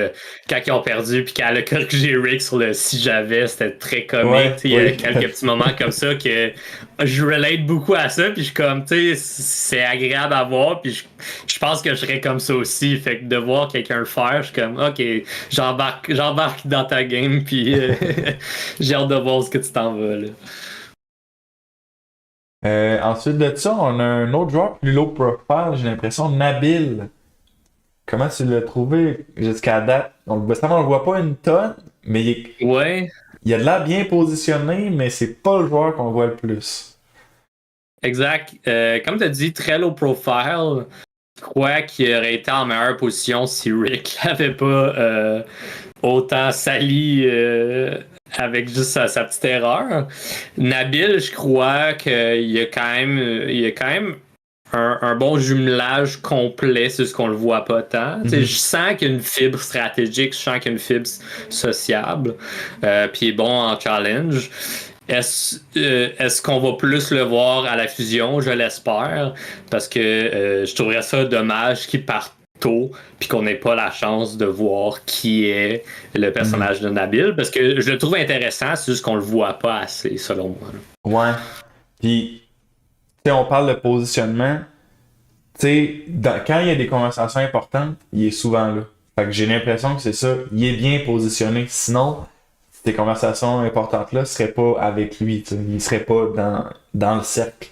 quand ils ont perdu, puis qu'elle a corrigé Rick sur le si j'avais, c'était très comique. Ouais, Tu sais, il y a oui. quelques petits moments comme ça que je relate beaucoup à ça, puis je suis comme, tu sais, c'est agréable à voir, puis je pense que je serais comme ça aussi. Fait que de voir quelqu'un le faire, je suis comme, ok, j'embarque dans ta game, puis j'ai hâte de voir ce que tu t'en vas, là. Ensuite de ça, on a un autre joueur plus low profile, j'ai l'impression, Nabil. Comment tu l'as trouvé jusqu'à date? On le voit pas une tonne, mais Ouais, il a de l'air bien positionné, mais c'est pas le joueur qu'on voit le plus. exact. Comme tu as dit, très low profile. Je crois qu'il aurait été en meilleure position si Rick l'avait pas autant sali avec juste sa petite erreur. Nabil, je crois qu'il y a quand même un bon jumelage complet, c'est ce qu'on le voit pas tant. Tu sais, je sens qu'il y a une fibre stratégique, je sens qu'il y a une fibre sociable, puis il est bon en challenge. Est-ce qu'on va plus le voir à la fusion? Je l'espère, parce que je trouverais ça dommage qu'il parte tôt, puis qu'on n'ait pas la chance de voir qui est le personnage de Nabil, parce que je le trouve intéressant, c'est juste qu'on le voit pas assez, selon moi. Ouais. Puis, tu sais, on parle de positionnement. Tu sais, quand il y a des conversations importantes, il est souvent là. Fait que j'ai l'impression que c'est ça. Il est bien positionné. Sinon, ces conversations importantes-là seraient pas avec lui. Tu sais. Il serait pas dans le cercle.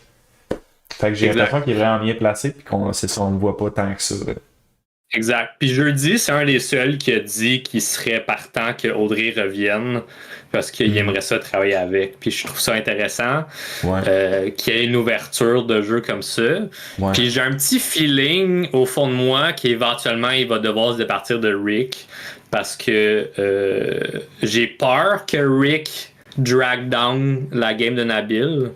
Fait que j'ai l'impression qu'il est vraiment bien placé puis c'est ça, on le voit pas tant que ça. Exact. Puis jeudi, c'est un des seuls qui a dit qu'il serait partant que Audrey revienne parce qu'il aimerait ça travailler avec. Puis je trouve ça intéressant qu'il y ait une ouverture de jeu comme ça. Ouais. Puis j'ai un petit feeling au fond de moi qu'éventuellement il va devoir se départir de Rick parce que j'ai peur que Rick drag down la game de Nabil.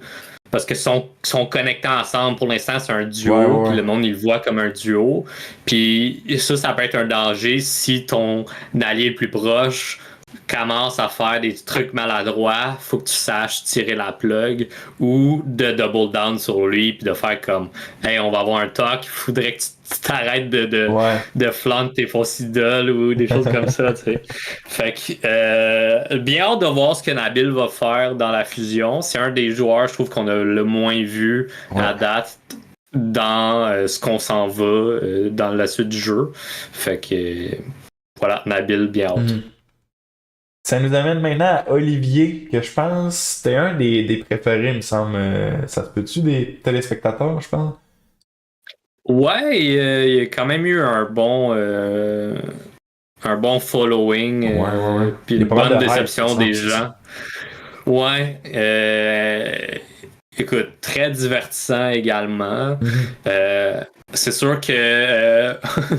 Parce que sont connectés ensemble. Pour l'instant, c'est un duo. Puis le monde, il le voit comme un duo. Puis ça peut être un danger si ton allié le plus proche commence à faire des trucs maladroits. Faut que tu saches tirer la plug ou de double down sur lui puis de faire comme hey, on va avoir un talk. Il faudrait que tu t'arrêtes de flaunt tes fausses idoles ou des choses comme ça. Tu sais. Fait que bien hâte de voir ce que Nabil va faire dans la fusion. C'est un des joueurs, je trouve, qu'on a le moins vu à date dans ce qu'on s'en va dans la suite du jeu. Fait que voilà, Nabil, bien hâte. Ça nous amène maintenant à Olivier, que je pense c'était un des préférés, il me semble. Ça se peut-tu des téléspectateurs, je pense? Ouais, il y a quand même eu un bon following. Puis une bonne déception des gens. Ouais. Écoute, très divertissant également. C'est sûr que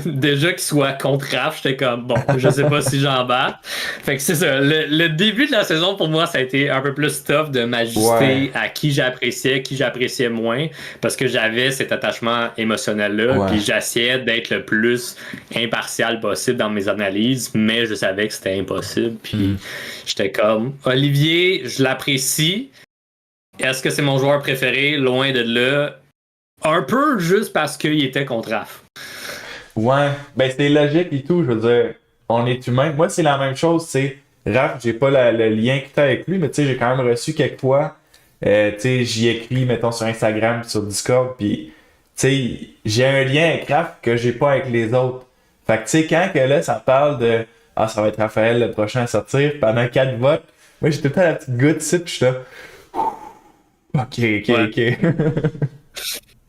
déjà qu'il soit contre Raph, j'étais comme bon, je sais pas si j'en bats. Fait que c'est ça. Le début de la saison pour moi, ça a été un peu plus tough de m'ajuster à qui j'appréciais moins, parce que j'avais cet attachement émotionnel-là, puis j'essayais d'être le plus impartial possible dans mes analyses, mais je savais que c'était impossible. Puis j'étais comme Olivier, je l'apprécie. Est-ce que c'est mon joueur préféré? Loin de là. Un peu juste parce qu'il était contre Raph. Ouais, ben c'est logique et tout, je veux dire, on est humain. Moi, c'est la même chose, tu sais. Raph, j'ai pas le lien que t'as avec lui, mais tu sais, j'ai quand même reçu quelques fois. Tu sais, j'y écris, mettons, sur Instagram, sur Discord, puis tu sais, j'ai un lien avec Raph que j'ai pas avec les autres. Fait que tu sais, quand que là, ça parle de « Ah, ça va être Raphaël le prochain à sortir » pendant 4 votes, moi, j'ai tout le temps la petite goutte ici, pis je suis là... Ok.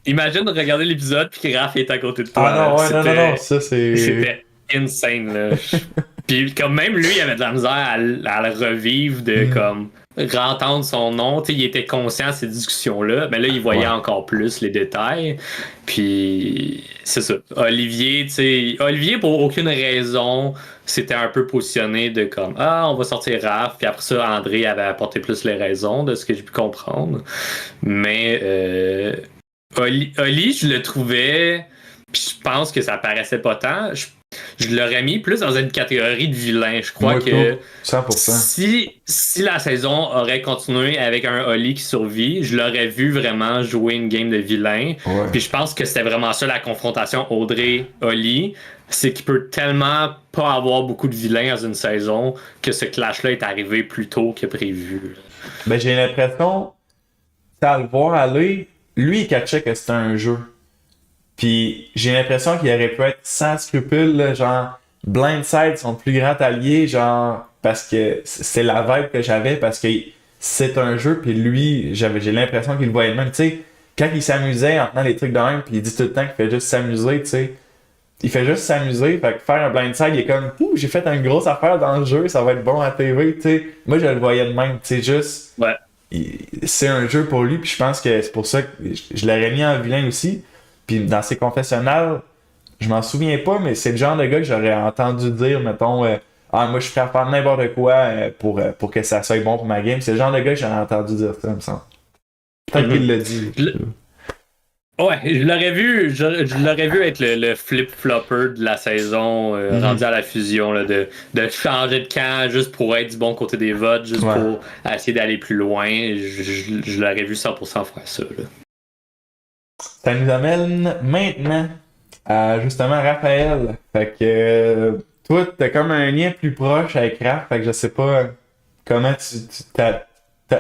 Imagine de regarder l'épisode puis que Raph est à côté de toi. Ah non, non, ça c'est... C'était insane, là. Puis comme même lui, il avait de la misère à le revivre, de comme entendre son nom. T'sais, il était conscient de ces discussions-là, mais là, il voyait encore plus les détails. Puis c'est ça. Olivier, pour aucune raison, s'était un peu positionné de comme on va sortir Raph. Puis après ça, André avait apporté plus les raisons de ce que j'ai pu comprendre. Mais Oli, je le trouvais, puis je pense que ça paraissait pas tant. Je l'aurais mis plus dans une catégorie de vilain. Je crois que 100%. Si la saison aurait continué avec un Oli qui survit, je l'aurais vu vraiment jouer une game de vilain. Puis je pense que c'était vraiment ça la confrontation Audrey-Oli. C'est qu'il peut tellement pas avoir beaucoup de vilains dans une saison que ce clash-là est arrivé plus tôt que prévu. Ben, j'ai l'impression, à le voir aller, lui il catchait que c'était un jeu. Puis j'ai l'impression qu'il aurait pu être sans scrupule, là, genre blindside son plus grand allié, genre parce que c'est la vibe que j'avais, parce que c'est un jeu, puis lui, j'ai l'impression qu'il le voyait de même. Tu sais, quand il s'amusait en tenant les trucs de même, puis il dit tout le temps qu'il fait juste s'amuser, tu sais. Il fait juste s'amuser, fait que faire un blindside, il est comme ouh, j'ai fait une grosse affaire dans le jeu, ça va être bon à TV, tu sais. Moi je le voyais de même, tu sais, juste. Ouais. C'est un jeu pour lui, puis je pense que c'est pour ça que je l'aurais mis en vilain aussi. Puis dans ses confessionnals, je m'en souviens pas, mais c'est le genre de gars que j'aurais entendu dire, mettons, moi je suis prêt à faire n'importe quoi pour que ça soit bon pour ma game. C'est le genre de gars que j'aurais entendu dire ça, me semble. Peut-être qu'il l'a dit. Ouais, je l'aurais vu être le flip-flopper de la saison rendu à la fusion, là, de changer de camp juste pour être du bon côté des votes, juste pour essayer d'aller plus loin. Je l'aurais vu 100% faire ça. Là. Ça nous amène maintenant Justement, Raphaël. Fait que toi, t'as comme un lien plus proche avec Raph. Fait que je sais pas comment t'as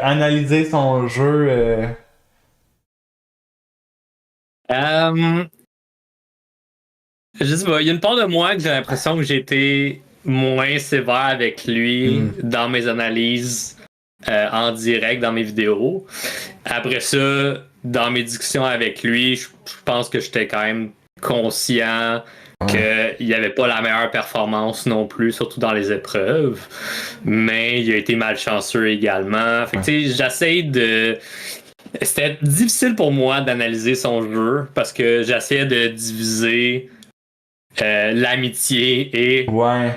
analysé son jeu. Euh, je sais pas, il y a une part de moi que j'ai l'impression que j'ai été moins sévère avec lui Hmm. dans mes analyses en direct dans mes vidéos. Après ça, dans mes discussions avec lui, je pense que j'étais quand même conscient Ouais. qu'il n'y avait pas la meilleure performance non plus, surtout dans les épreuves. Mais il a été malchanceux également. Fait que, Ouais. tu sais, j'essaie de. C'était difficile pour moi d'analyser son jeu parce que j'essayais de diviser l'amitié et Ouais.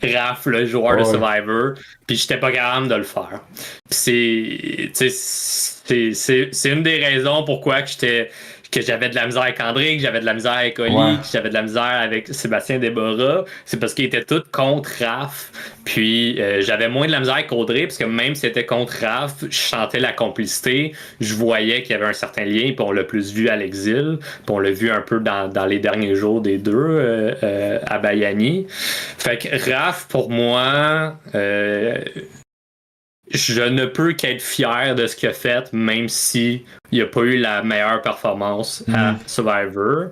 Raph, le joueur de Ouais. Survivor, puis j'étais pas capable de le faire. Puis c'est une des raisons pourquoi que j'avais de la misère avec André, que j'avais de la misère avec Ouais. Oli, que j'avais de la misère avec Sébastien Déborah. C'est parce qu'ils étaient tous contre Raph. Puis j'avais moins de la misère avec Audrey, parce que même si c'était contre Raph, je sentais la complicité. Je voyais qu'il y avait un certain lien, puis on l'a plus vu à l'exil, puis on l'a vu un peu dans les derniers jours des deux à Bayani. Fait que Raph, pour moi, je ne peux qu'être fier de ce qu'il a fait, même si il n'a pas eu la meilleure performance à Mhm. Survivor.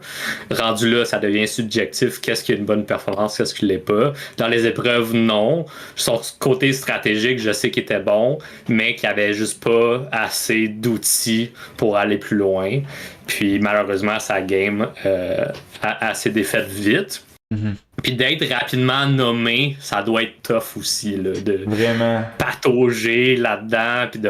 Rendu là, ça devient subjectif. Qu'est-ce qui est une bonne performance, qu'est-ce qui l'est pas. Dans les épreuves, non. Son côté stratégique, je sais qu'il était bon, mais qu'il n'y avait juste pas assez d'outils pour aller plus loin. Puis malheureusement, sa game s'est défaite vite. Mhm. Puis d'être rapidement nommé, ça doit être tough aussi, là, de Vraiment. patauger là-dedans, puis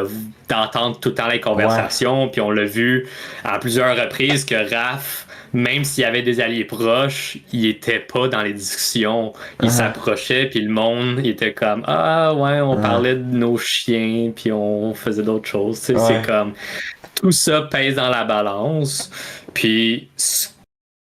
d'entendre tout le temps les Ouais. conversations. Puis on l'a vu à plusieurs reprises que Raph, même s'il y avait des alliés proches, il était pas dans les discussions. Il Uh-huh. s'approchait, puis le monde il était comme ah ouais, on Uh-huh. parlait de nos chiens, puis on faisait d'autres choses. Tu sais, c'est Ouais. comme tout ça pèse dans la balance. Puis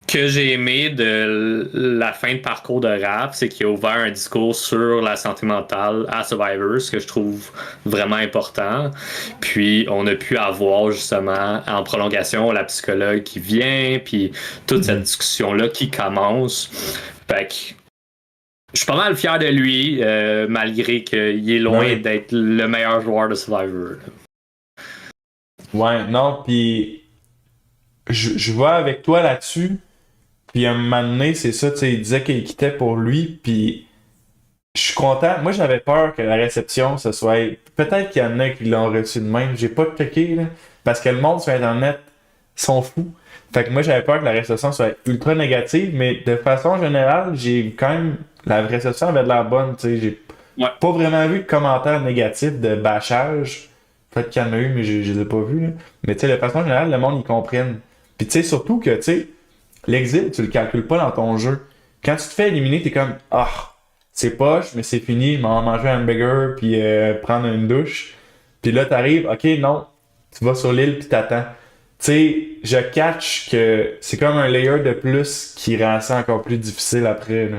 que j'ai aimé de la fin de parcours de Raph, c'est qu'il a ouvert un discours sur la santé mentale à Survivor, ce que je trouve vraiment important. Puis on a pu avoir justement en prolongation la psychologue qui vient, puis toute cette Mhm. discussion-là qui commence. Fait que je suis pas mal fier de lui, malgré qu'il est Ben loin oui. d'être le meilleur joueur de Survivor. Ouais. Non, puis je vois avec toi là-dessus. Puis à un moment donné, c'est ça, tu sais, il disait qu'il quittait pour lui, puis je suis content. Moi, j'avais peur que la réception, ce soit. Peut-être qu'il y en a qui l'ont reçu de même. J'ai pas checké, là. Parce que le monde sur Internet sont fous. Fait que moi, j'avais peur que la réception soit ultra négative, mais de façon générale, j'ai quand même. La réception avait de la bonne, tu sais. J'ai Ouais. pas vraiment vu de commentaires négatifs, de bâchage. Peut-être qu'il y en a eu, mais je les ai pas vus, là. Mais tu sais, de façon générale, le monde, ils comprennent. Puis tu sais, surtout que, tu sais, l'exil, tu le calcules pas dans ton jeu. Quand tu te fais éliminer, t'es comme ah, c'est poche, mais c'est fini, je m'en vais manger un hamburger puis prendre une douche. Puis là, t'arrives, ok, non, tu vas sur l'île puis t'attends. Tu sais, je catch que c'est comme un layer de plus qui rend ça encore plus difficile après, là.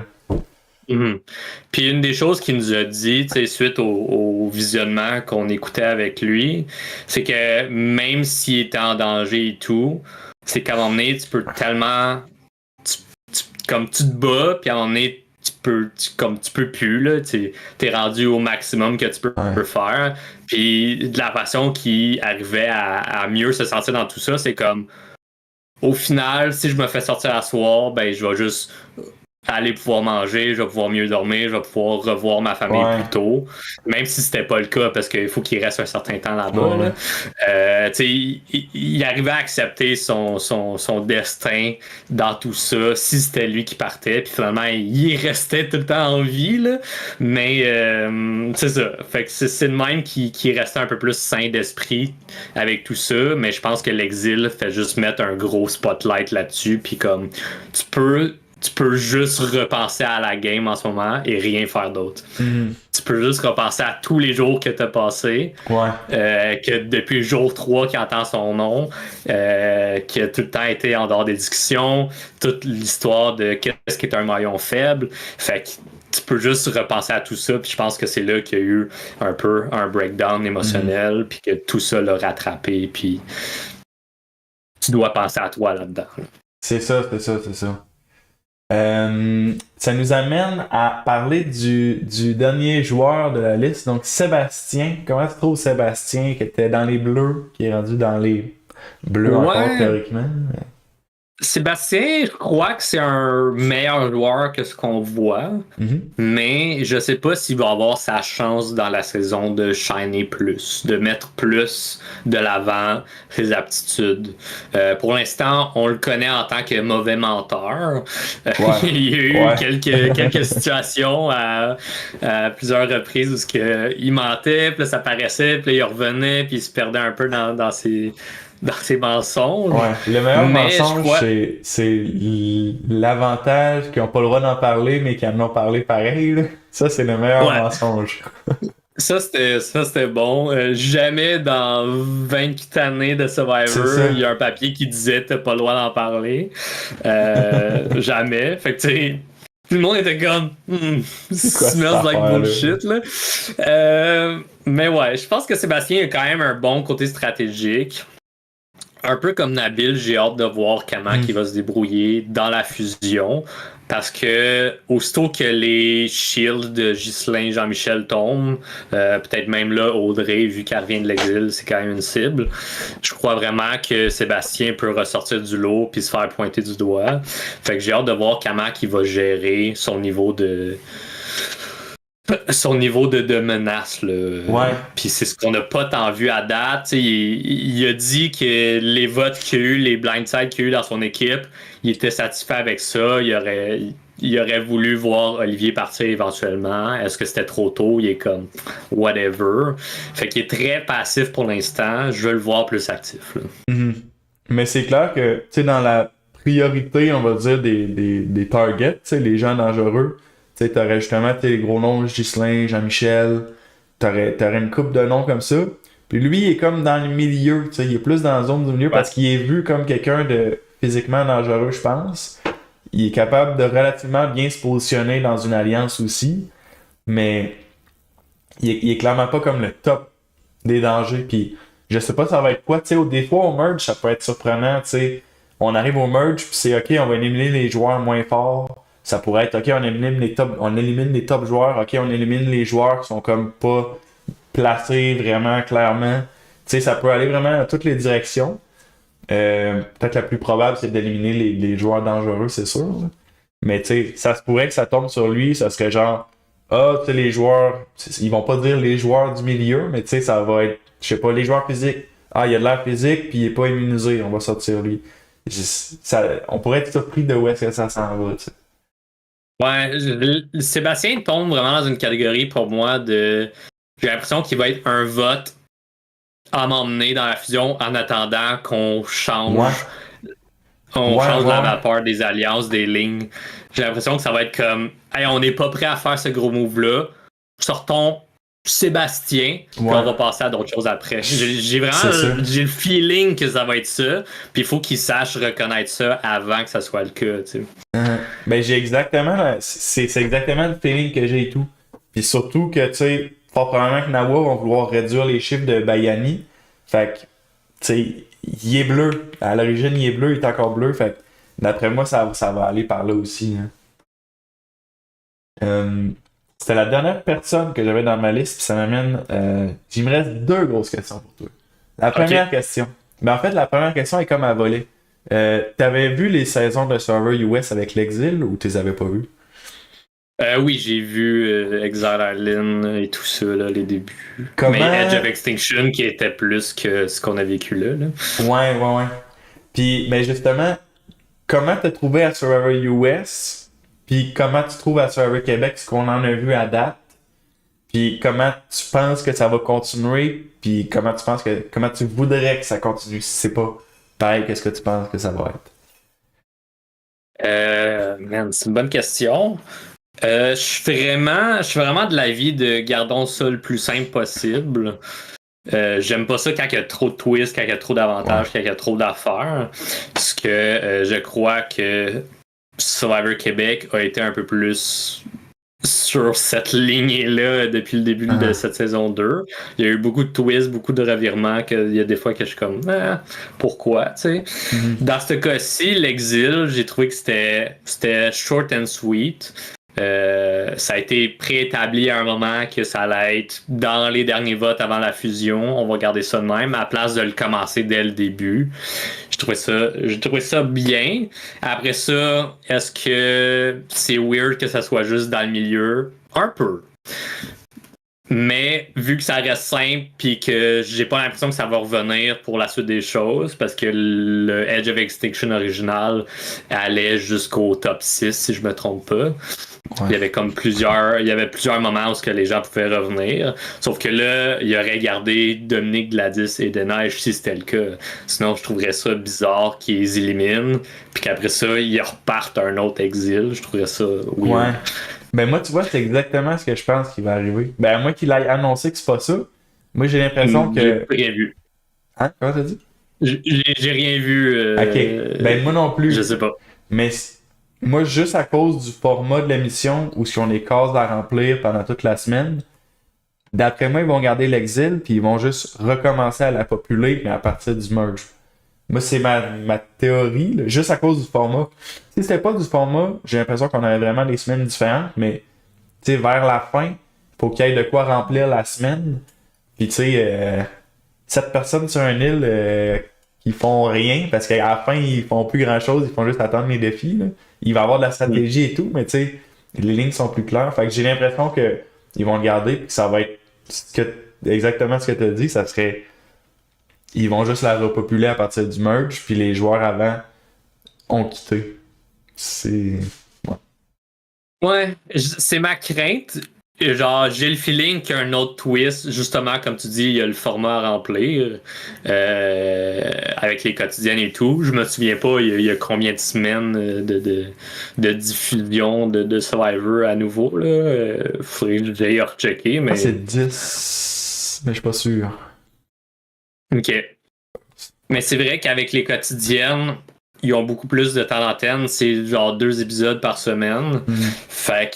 Mhm. Puis une des choses qu'il nous a dit, tu sais, suite au visionnement qu'on écoutait avec lui, c'est que même s'il était en danger et tout, c'est qu'à un moment donné, tu peux tellement, comme tu te bats, puis à un moment donné, comme tu peux plus, là, t'es rendu au maximum que tu Ouais. peux faire. Puis de la façon qu'il arrivait à mieux se sentir dans tout ça, c'est comme, au final, si je me fais sortir à soir, ben je vais juste aller pouvoir manger, je vais pouvoir mieux dormir, je vais pouvoir revoir ma famille Ouais. plus tôt, même si c'était pas le cas parce qu'il faut qu'il reste un certain temps là-bas. Ouais. Là. Il arrivait à accepter son destin dans tout ça, si c'était lui qui partait, puis finalement il restait tout le temps en vie, là. Mais c'est ça. Fait que c'est le même qui restait un peu plus sain d'esprit avec tout ça, mais je pense que l'exil fait juste mettre un gros spotlight là-dessus, puis comme tu peux juste repenser à la game en ce moment et rien faire d'autre. Mhm. Tu peux juste repenser à tous les jours que tu as passés, Ouais. que depuis le jour 3 qui entend son nom, qui a tout le temps été en dehors des discussions, toute l'histoire de qu'est-ce qui est un maillon faible. Fait que tu peux juste repenser à tout ça, puis je pense que c'est là qu'il y a eu un peu un breakdown Mhm. émotionnel, puis que tout ça l'a rattrapé, puis tu dois penser à toi là-dedans. C'est ça, c'est ça, c'est ça. Ça nous amène à parler du dernier joueur de la liste, donc Sébastien. Comment tu trouves Sébastien qui était dans les bleus, qui est rendu dans les bleus encore Ouais, théoriquement? Sébastien, je crois que c'est un meilleur joueur que ce qu'on voit, Mhm. mais je sais pas s'il va avoir sa chance dans la saison de shiner plus, de mettre plus de l'avant ses aptitudes. Pour l'instant, on le connaît en tant que mauvais menteur. Ouais, Il y a eu ouais. quelques situations à plusieurs reprises où il mentait, puis là, ça paraissait, puis là, il revenait, puis il se perdait un peu dans ses mensonges. Ouais, le meilleur Mais je mensonge, crois. c'est l'avantage qu'ils n'ont pas le droit d'en parler, mais qu'ils en ont parlé pareil, là. Ça, c'est le meilleur Ouais, mensonge. ça c'était bon. Jamais dans 28 années de C'est Survivor, ça. il y a un papier qui disait t'as pas le droit d'en parler. Jamais. Fait que tu sais, tout le monde était comme C'est quoi cette smells like affaire-là? bullshit là. Mais ouais, je pense que Sébastien a quand même un bon côté stratégique. Un peu comme Nabil, j'ai hâte de voir comment il va se débrouiller dans la fusion. Parce que aussitôt que les shields de Ghislain Jean-Michel tombent, peut-être même là, Audrey, vu qu'elle revient de l'exil, c'est quand même une cible. Je crois vraiment que Sébastien peut ressortir du lot puis se faire pointer du doigt. Fait que j'ai hâte de voir comment il va gérer son niveau de menace. Là. Ouais. Puis c'est ce qu'on n'a pas tant vu à date. Il a dit que les votes qu'il y a eu, les blindsides qu'il y a eu dans son équipe, il était satisfait avec ça. Il aurait voulu voir Olivier partir éventuellement. Est-ce que c'était trop tôt? Il est comme whatever. Fait qu'il est très passif pour l'instant. Je veux le voir plus actif. Là. Mhm. Mais c'est clair que, tu sais, dans la priorité, on va dire, des targets, tu sais, les gens dangereux, tu sais, t'aurais justement, tu sais, les gros noms, Ghislain, Jean-Michel, t'aurais une couple de noms comme ça. Puis lui, il est comme dans le milieu, tu sais, il est plus dans la zone du milieu Ouais. parce qu'il est vu comme quelqu'un de physiquement dangereux, je pense. Il est capable de relativement bien se positionner dans une alliance aussi, mais il est clairement pas comme le top des dangers. Puis je sais pas ça va être quoi. Tu sais, des fois au merge, ça peut être surprenant. Tu sais, on arrive au merge, puis c'est ok, on va éliminer les joueurs moins forts. Ça pourrait être ok, on élimine les top joueurs. Ok, on élimine les joueurs qui sont comme pas placés vraiment clairement. Tu sais, ça peut aller vraiment dans toutes les directions. Peut-être la plus probable, c'est d'éliminer les joueurs dangereux, c'est sûr. Là. Mais tu sais, ça se pourrait que ça tombe sur lui, ça serait genre, ah, tu sais, les joueurs, ils vont pas dire les joueurs du milieu, mais tu sais, ça va être, je sais pas, les joueurs physiques. Ah, il a de l'air physique, puis il est pas immunisé, on va sortir lui. On pourrait être surpris de où est-ce que ça s'en va, tu sais. Ouais, Sébastien tombe vraiment dans une catégorie pour moi de. J'ai l'impression qu'il va être un vote à m'emmener dans la fusion en attendant qu'on change. Ouais. On Ouais, change ouais, la ouais. vapeur des alliances, des lignes. J'ai l'impression que ça va être comme hey, on n'est pas prêt à faire ce gros move-là. Sortons Sébastien, puis Ouais. on va passer à d'autres choses après. J'ai C'est ça. vraiment j'ai le feeling que ça va être ça. Puis il faut qu'il sache reconnaître ça avant que ça soit le cas. Tu sais. Ben, j'ai exactement, c'est exactement le feeling que j'ai et tout. Puis surtout que, tu sais, fort probablement que Nawa vont vouloir réduire les chiffres de Bayani. Fait que, tu sais, il est bleu. À l'origine, il est bleu, il est encore bleu. Fait que, d'après moi, ça va aller par là aussi. Hein. C'était la dernière personne que j'avais dans ma liste, puis ça m'amène. Il me reste deux grosses questions pour toi. La première question. Ben, en fait, la première question est comme à voler. T'avais vu les saisons de Survivor US avec l'exil ou tu les avais pas vues? Oui, j'ai vu Exile Island et tout ça, là, les débuts. Comment. Mais Edge of Extinction qui était plus que ce qu'on a vécu là. Ouais, ouais, ouais. Puis, mais justement, comment t'as trouvé à Survivor US? Puis comment tu trouves à Survivor Québec ce qu'on en a vu à date? Puis comment tu penses que ça va continuer? Puis comment tu voudrais que ça continue si c'est pas pareil, qu'est-ce que tu penses que ça va être? Man, c'est une bonne question. Je suis vraiment de l'avis de gardons ça le plus simple possible. J'aime pas ça quand il y a trop de twists, quand il y a trop d'avantages, quand il y a trop d'affaires. Parce que je crois que Survivor Québec a été un peu plus sur cette lignée-là depuis le début de cette saison 2. Il y a eu beaucoup de twists, beaucoup de revirements, qu'il y a des fois que je suis comme pourquoi, tu sais. Dans ce cas-ci, l'exil, j'ai trouvé que c'était short and sweet. Ça a été préétabli à un moment que ça allait être dans les derniers votes avant la fusion. On va garder ça de même, à la place de le commencer dès le début. J'ai trouvé ça bien. Après ça, est-ce que c'est weird que ça soit juste dans le milieu? Un peu. Mais vu que ça reste simple puis que j'ai pas l'impression que ça va revenir pour la suite des choses, parce que le Edge of Extinction original allait jusqu'au top 6 si je me trompe pas. Ouais. Il y avait plusieurs moments où que les gens pouvaient revenir. Sauf que là, il aurait gardé Dominique, Gladys et Deneiche si c'était le cas. Sinon, je trouverais ça bizarre qu'ils les éliminent, puis qu'après ça, ils repartent à un autre exil. Je trouverais ça weird. Ouais. Ben moi, tu vois, c'est exactement ce que je pense qui va arriver. Ben à moins qu'il aille annoncer que c'est pas ça. Moi, j'ai l'impression que... J'ai rien vu. Hein? Comment t'as dit? J'ai rien vu. Ok. Ben moi non plus. Je sais pas. Mais moi, juste à cause du format de l'émission où on est cases à remplir pendant toute la semaine, d'après moi, ils vont garder l'exil puis ils vont juste recommencer à la populer, mais à partir du merge. Moi, c'est ma théorie, là, juste à cause du format. Si c'était pas du format, j'ai l'impression qu'on aurait vraiment des semaines différentes, mais tu sais, vers la fin, faut qu'il y ait de quoi remplir la semaine. Puis tu sais, 7 personnes sur un île qui font rien, parce qu'à la fin, ils font plus grand-chose, ils font juste attendre les défis. Là. Il va y avoir de la stratégie et tout, mais tu sais, les lignes sont plus claires. Fait que j'ai l'impression que ils vont le garder et que ça va être exactement ce que tu as dit, ça serait... Ils vont juste la repopuler à partir du merge, puis les joueurs avant ont quitté. C'est... Ouais, c'est ma crainte. Genre, j'ai le feeling qu'il y a un autre twist. Justement, comme tu dis, il y a le format à remplir avec les quotidiennes et tout. Je me souviens pas, il y a combien de semaines de diffusion de Survivor à nouveau. Faudrait que j'aille rechecker. Mais... c'est 10, mais je suis pas sûr. Ok. Mais c'est vrai qu'avec les quotidiennes, ils ont beaucoup plus de temps d'antenne. C'est genre 2 épisodes par semaine. Fait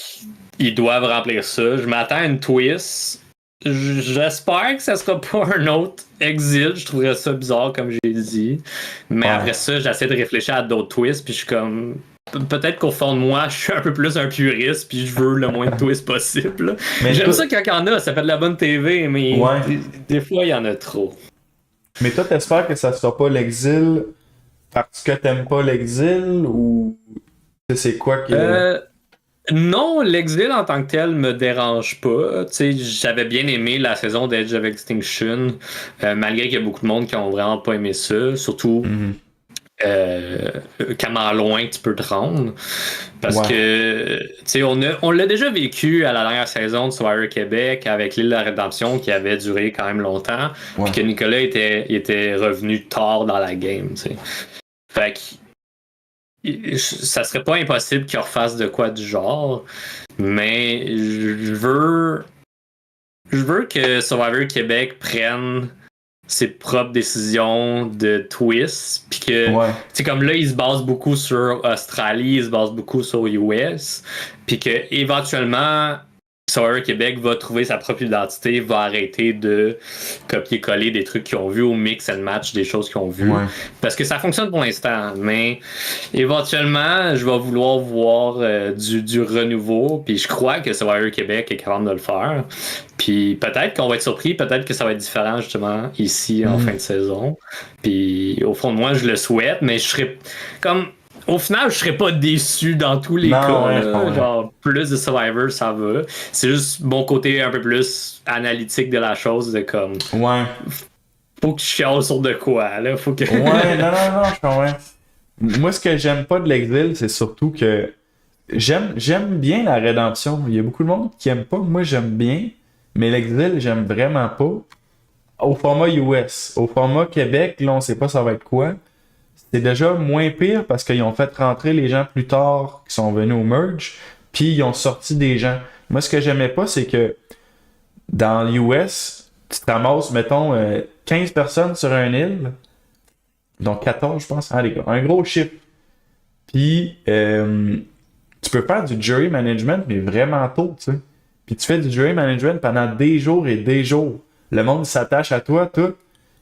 qu'ils doivent remplir ça. Je m'attends à une twist. J'espère que ça sera pas un autre exil. Je trouverais ça bizarre, comme j'ai dit. Mais après ça, j'essaie de réfléchir à d'autres twists. Puis je suis comme... Peut-être qu'au fond de moi, je suis un peu plus un puriste, puis je veux le moins de twists possible. Mais j'aime ça quand il y en a. Ça fait de la bonne TV, mais des fois, il y en a trop. Mais toi, t'espères que ça sera pas l'exil parce que t'aimes pas l'exil ou c'est quoi que... Non, l'exil en tant que tel me dérange pas. T'sais, j'avais bien aimé la saison d'Edge of Extinction, malgré qu'il y a beaucoup de monde qui ont vraiment pas aimé ça, surtout comment loin tu peux te rendre. Parce que on l'a déjà vécu à la dernière saison de Survivor Québec avec l'île de la Rédemption qui avait duré quand même longtemps, puis que Nicolas était revenu tard dans la game. T'sais. Fait que ça serait pas impossible qu'il refasse de quoi du genre, mais je veux que Survivor Québec prenne ses propres décisions de twist, puis que c'est comme là il se base beaucoup sur Australie, il se base beaucoup sur US, puis que éventuellement Survivor Québec va trouver sa propre identité, va arrêter de copier-coller des trucs qu'ils ont vus ou mix and match des choses qu'ils ont vues. Parce que ça fonctionne pour l'instant, mais éventuellement, je vais vouloir voir du renouveau, puis je crois que Survivor Québec est capable de le faire. Puis peut-être qu'on va être surpris, peut-être que ça va être différent justement ici en fin de saison. Puis au fond de moi, je le souhaite, mais je serais comme... Au final, je serais pas déçu dans tous les cas. Genre, plus de Survivor, ça va. C'est juste mon côté un peu plus analytique de la chose, de comme... Faut que je chiale sur de quoi, là. Faut que... non, je comprends. Moi, ce que j'aime pas de l'exil, c'est surtout que j'aime bien la rédemption. Il y a beaucoup de monde qui aime pas. Moi, j'aime bien. Mais l'exil, j'aime vraiment pas. Au format US. Au format Québec, là, on sait pas ça va être quoi. C'est déjà moins pire parce qu'ils ont fait rentrer les gens plus tard qui sont venus au merge, puis ils ont sorti des gens. Moi, ce que j'aimais pas, c'est que dans l'US, tu te ramasses, mettons, 15 personnes sur une île, donc 14, je pense, les gars, un gros chiffre. Puis, tu peux faire du jury management, mais vraiment tôt, tu sais. Puis tu fais du jury management pendant des jours et des jours. Le monde s'attache à toi, tout.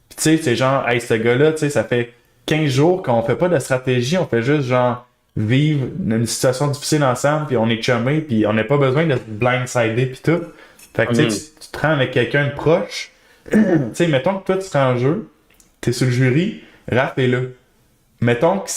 Puis tu sais, c'est genre, hey, ce gars-là, tu sais, ça fait 15 jours qu'on fait pas de stratégie, on fait juste genre vivre une situation difficile ensemble, puis on est chummés, puis on n'a pas besoin de se blindsider, puis tout. Fait que tu sais, tu te rends avec quelqu'un de proche. Tu sais, mettons que toi, tu seras en jeu, t'es sur le jury, Raph est là. Mettons que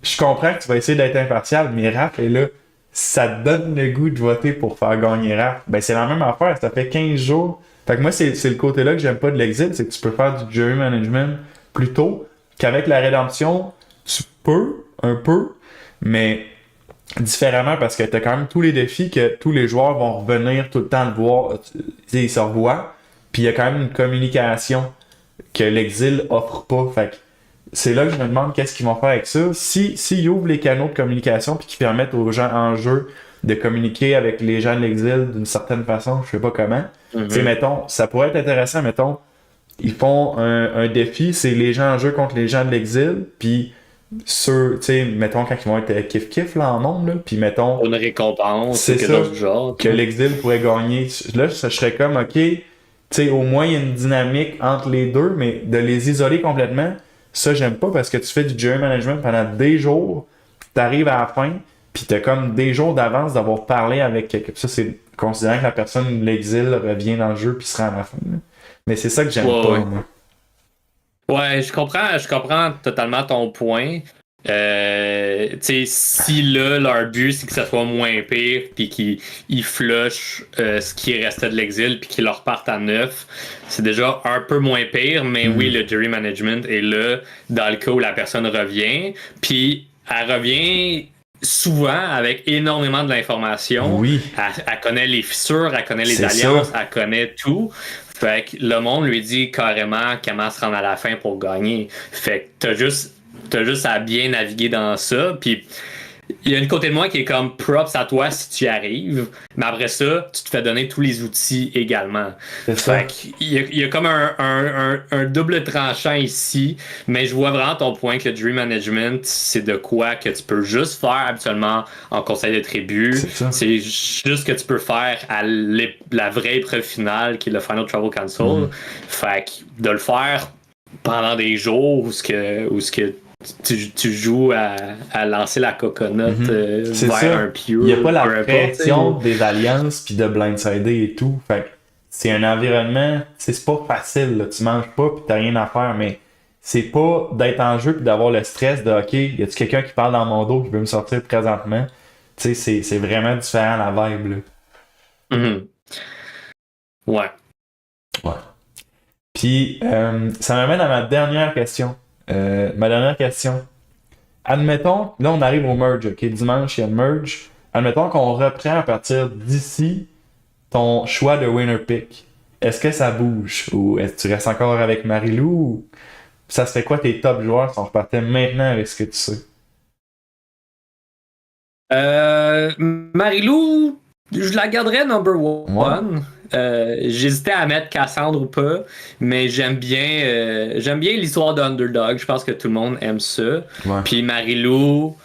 je comprends que tu vas essayer d'être impartial, mais Raph est là. Ça te donne le goût de voter pour faire gagner Raph. Ben, c'est la même affaire, ça fait 15 jours. Fait que moi, c'est le côté-là que j'aime pas de l'exil, c'est que tu peux faire du jury management plus tôt, qu'avec la rédemption, tu peux, un peu, mais différemment parce que t'as quand même tous les défis que tous les joueurs vont revenir tout le temps le voir, ils se revoient, puis il y a quand même une communication que l'exil offre pas. Fait que c'est là que je me demande qu'est-ce qu'ils vont faire avec ça. S'ils ouvrent les canaux de communication puis qu'ils permettent aux gens en jeu de communiquer avec les gens de l'exil d'une certaine façon, je sais pas comment. Tu sais, mettons, ça pourrait être intéressant, mettons, ils font un défi, c'est les gens en jeu contre les gens de l'exil, puis tu sais, mettons quand ils vont être kiff-kiff là en nombre, là, puis mettons... Une récompense, c'est quelque ça, chose du genre. que l'exil pourrait gagner. Là, ça serait comme, ok, tu sais, au moins il y a une dynamique entre les deux, mais de les isoler complètement, ça j'aime pas parce que tu fais du jury management pendant des jours, t'arrives à la fin, puis t'as comme des jours d'avance d'avoir parlé avec quelqu'un. Ça, c'est considérant que la personne de l'exil revient dans le jeu puis sera à la fin. Là. Mais c'est ça que j'aime pas, moi. Ouais, je comprends totalement ton point. Tu sais, si là, leur but, c'est que ça soit moins pire, puis qu'ils flushent ce qui restait de l'exil, puis qu'ils leur repartent à neuf, c'est déjà un peu moins pire, mais oui, le jury management est là dans le cas où la personne revient, puis elle revient souvent avec énormément de l'information. Oui. Elle connaît les fissures, elle connaît les alliances, elle connaît tout. Fait que le monde lui dit carrément comment se rendre à la fin pour gagner. Fait que t'as juste à bien naviguer dans ça. Puis il y a une côté de moi qui est comme props à toi si tu y arrives. Mais après ça, tu te fais donner tous les outils également. C'est ça. Fait qu'il y a comme un double tranchant ici. Mais je vois vraiment ton point que le Dream Management, c'est de quoi que tu peux juste faire habituellement en conseil de tribu. C'est juste que tu peux faire à la vraie épreuve finale qui est le Final Travel Council. Fait que de le faire pendant des jours où ce que tu joues à lancer la coconut vers ça. un pure. Il n'y a pas la pression des alliances puis de blindsider et tout. Fait que c'est un environnement, c'est pas facile. Là. Tu manges pas puis t'as rien à faire, mais c'est pas d'être en jeu puis d'avoir le stress de OK, y a-tu quelqu'un qui parle dans mon dos qui veut me sortir présentement? Tu sais, c'est vraiment différent la vibe. Là. Ouais. Puis ça m'amène à ma dernière question. Admettons, là on arrive au merge, ok? Dimanche, il y a le merge. Admettons qu'on reprend à partir d'ici ton choix de winner pick. Est-ce que ça bouge? Ou est-ce que tu restes encore avec Marie-Lou? Ou ça serait quoi tes top joueurs si on repartait maintenant avec ce que tu sais? Marie-Lou, je la garderais number one. J'hésitais à mettre Cassandre ou pas, mais j'aime bien l'histoire d'Underdog. Je pense que tout le monde aime ça. Ouais. Puis Marie-Lou,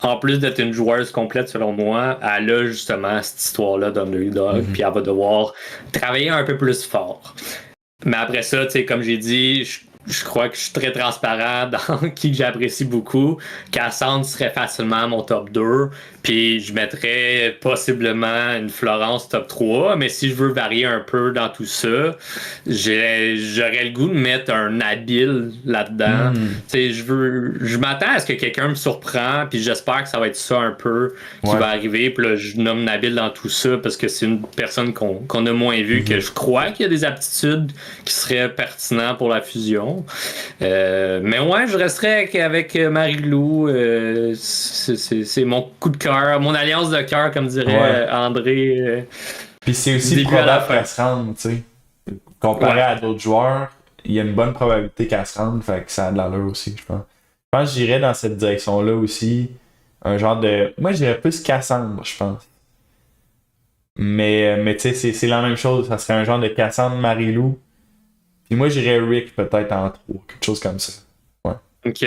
en plus d'être une joueuse complète selon moi, elle a justement cette histoire-là d'Underdog, puis elle va devoir travailler un peu plus fort. Mais après ça, tu sais, comme j'ai dit, je crois que je suis très transparent dans qui que j'apprécie beaucoup. Cassandre serait facilement mon top 2. Puis je mettrais possiblement une Florence top 3. Mais si je veux varier un peu dans tout ça, j'aurais le goût de mettre un Nabil là-dedans. Je m'attends à ce que quelqu'un me surprend. Puis j'espère que ça va être ça un peu qui va arriver. Puis là, je nomme Nabil dans tout ça parce que c'est une personne qu'on a moins vue, que je crois qu'il y a des aptitudes qui seraient pertinentes pour la fusion. Mais ouais, je resterais avec Marie-Lou. C'est mon coup de cœur, mon alliance de cœur, comme dirait André. Puis c'est aussi probable qu'elle se rende, tu sais. Comparé à d'autres joueurs, il y a une bonne probabilité qu'elle se rende, fait que ça a de l'allure aussi, je pense. Je pense que j'irais dans cette direction-là aussi. Un genre de... Moi, j'irais plus Cassandre, je pense. Mais tu sais, c'est la même chose. Ça serait un genre de Cassandre Marie-Lou. Puis moi, j'irais Rick peut-être en 3, quelque chose comme ça. Ouais. OK.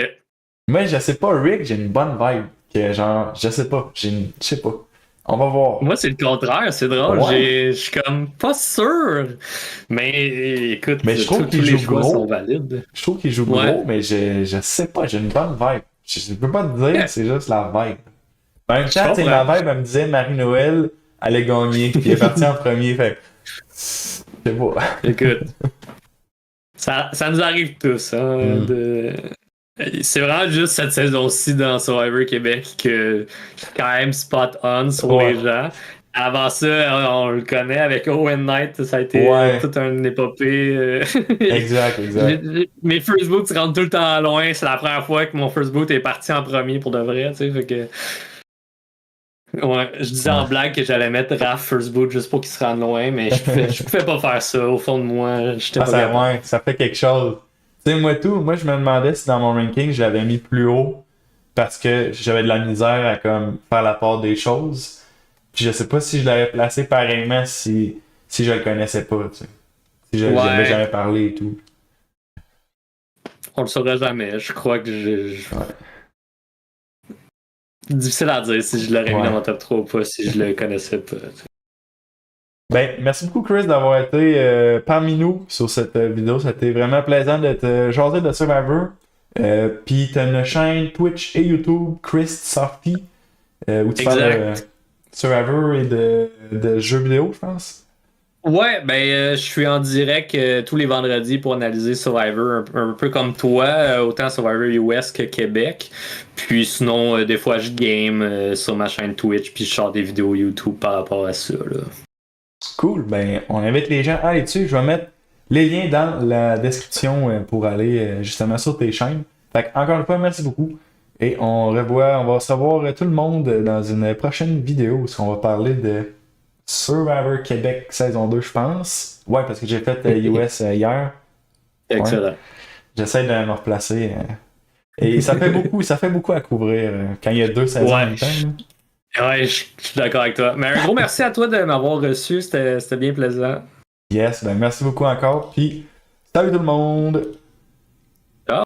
Moi, je sais pas, Rick, j'ai une bonne vibe. que genre, je sais pas, je sais pas. On va voir. Moi, c'est le contraire, c'est drôle. Ouais. Je suis comme pas sûr. Mais écoute, Mais je trouve tous qu'il les joue choix sont gros. valides. Je trouve qu'il joue Ouais. gros, mais je sais pas, j'ai une bonne vibe. Je peux pas te dire, Yeah, c'est juste la vibe. En même je temps, tu sais, ma comprends. vibe, elle me disait Marie-Noël allait gagner, puis elle est partie en premier, fait que, c'est beau. Écoute, ça nous arrive tous, hein, Hmm. de... C'est vraiment juste cette saison-ci dans Survivor Québec que je suis quand même spot on sur Ouais, les gens. Avant ça, on le connaît avec Owen Knight, ça a été ouais, toute une épopée. exact, exact. Mes first boots rentrent tout le temps loin. C'est la première fois que mon first boot est parti en premier pour de vrai, tu sais. Fait que, ouais, je disais en Ouais. blague que j'allais mettre Raph first boot juste pour qu'il se rende loin, mais je pouvais pas faire ça. Au fond de moi, j'étais Ah, pas ça, capable. ouais, ça fait quelque chose. Tu sais, moi, je me demandais si dans mon ranking, je l'avais mis plus haut parce que j'avais de la misère à comme faire la part des choses. Puis je sais pas si je l'avais placé pareillement si je le connaissais pas, tu sais. Si je j'avais Ouais, jamais parlé et tout. on le saura jamais. Je crois que Ouais. difficile à dire si je l'aurais mis dans Ouais. mon top 3 ou pas si je le connaissais pas. Ben, merci beaucoup, Chris, d'avoir été parmi nous sur cette vidéo. C'était vraiment plaisant de te jaser de Survivor. Puis t'as une chaîne Twitch et YouTube, Chris Softy, où tu parles de Exact. Survivor et de jeux vidéo, je pense. Ouais, ben je suis en direct tous les vendredis pour analyser Survivor, un peu comme toi, autant Survivor US que Québec. Puis sinon, des fois je game sur ma chaîne Twitch, puis je sors des vidéos YouTube par rapport à ça, là. Cool. Ben, on invite les gens à aller dessus. Je vais mettre les liens dans la description pour aller justement sur tes chaînes. Fait que, encore une fois, merci beaucoup. Et on va se revoir tout le monde dans une prochaine vidéo où on va parler de Survivor Québec saison 2, je pense. Ouais, parce que j'ai fait US hier. Ouais. Excellent. J'essaie de me replacer. Et ça fait beaucoup à couvrir quand il y a deux saisons en Ouais, même temps, là. ouais, je suis d'accord avec toi. Mais un gros merci à toi de m'avoir reçu, c'était bien plaisant. Yes, ben merci beaucoup encore. Puis, salut tout le monde!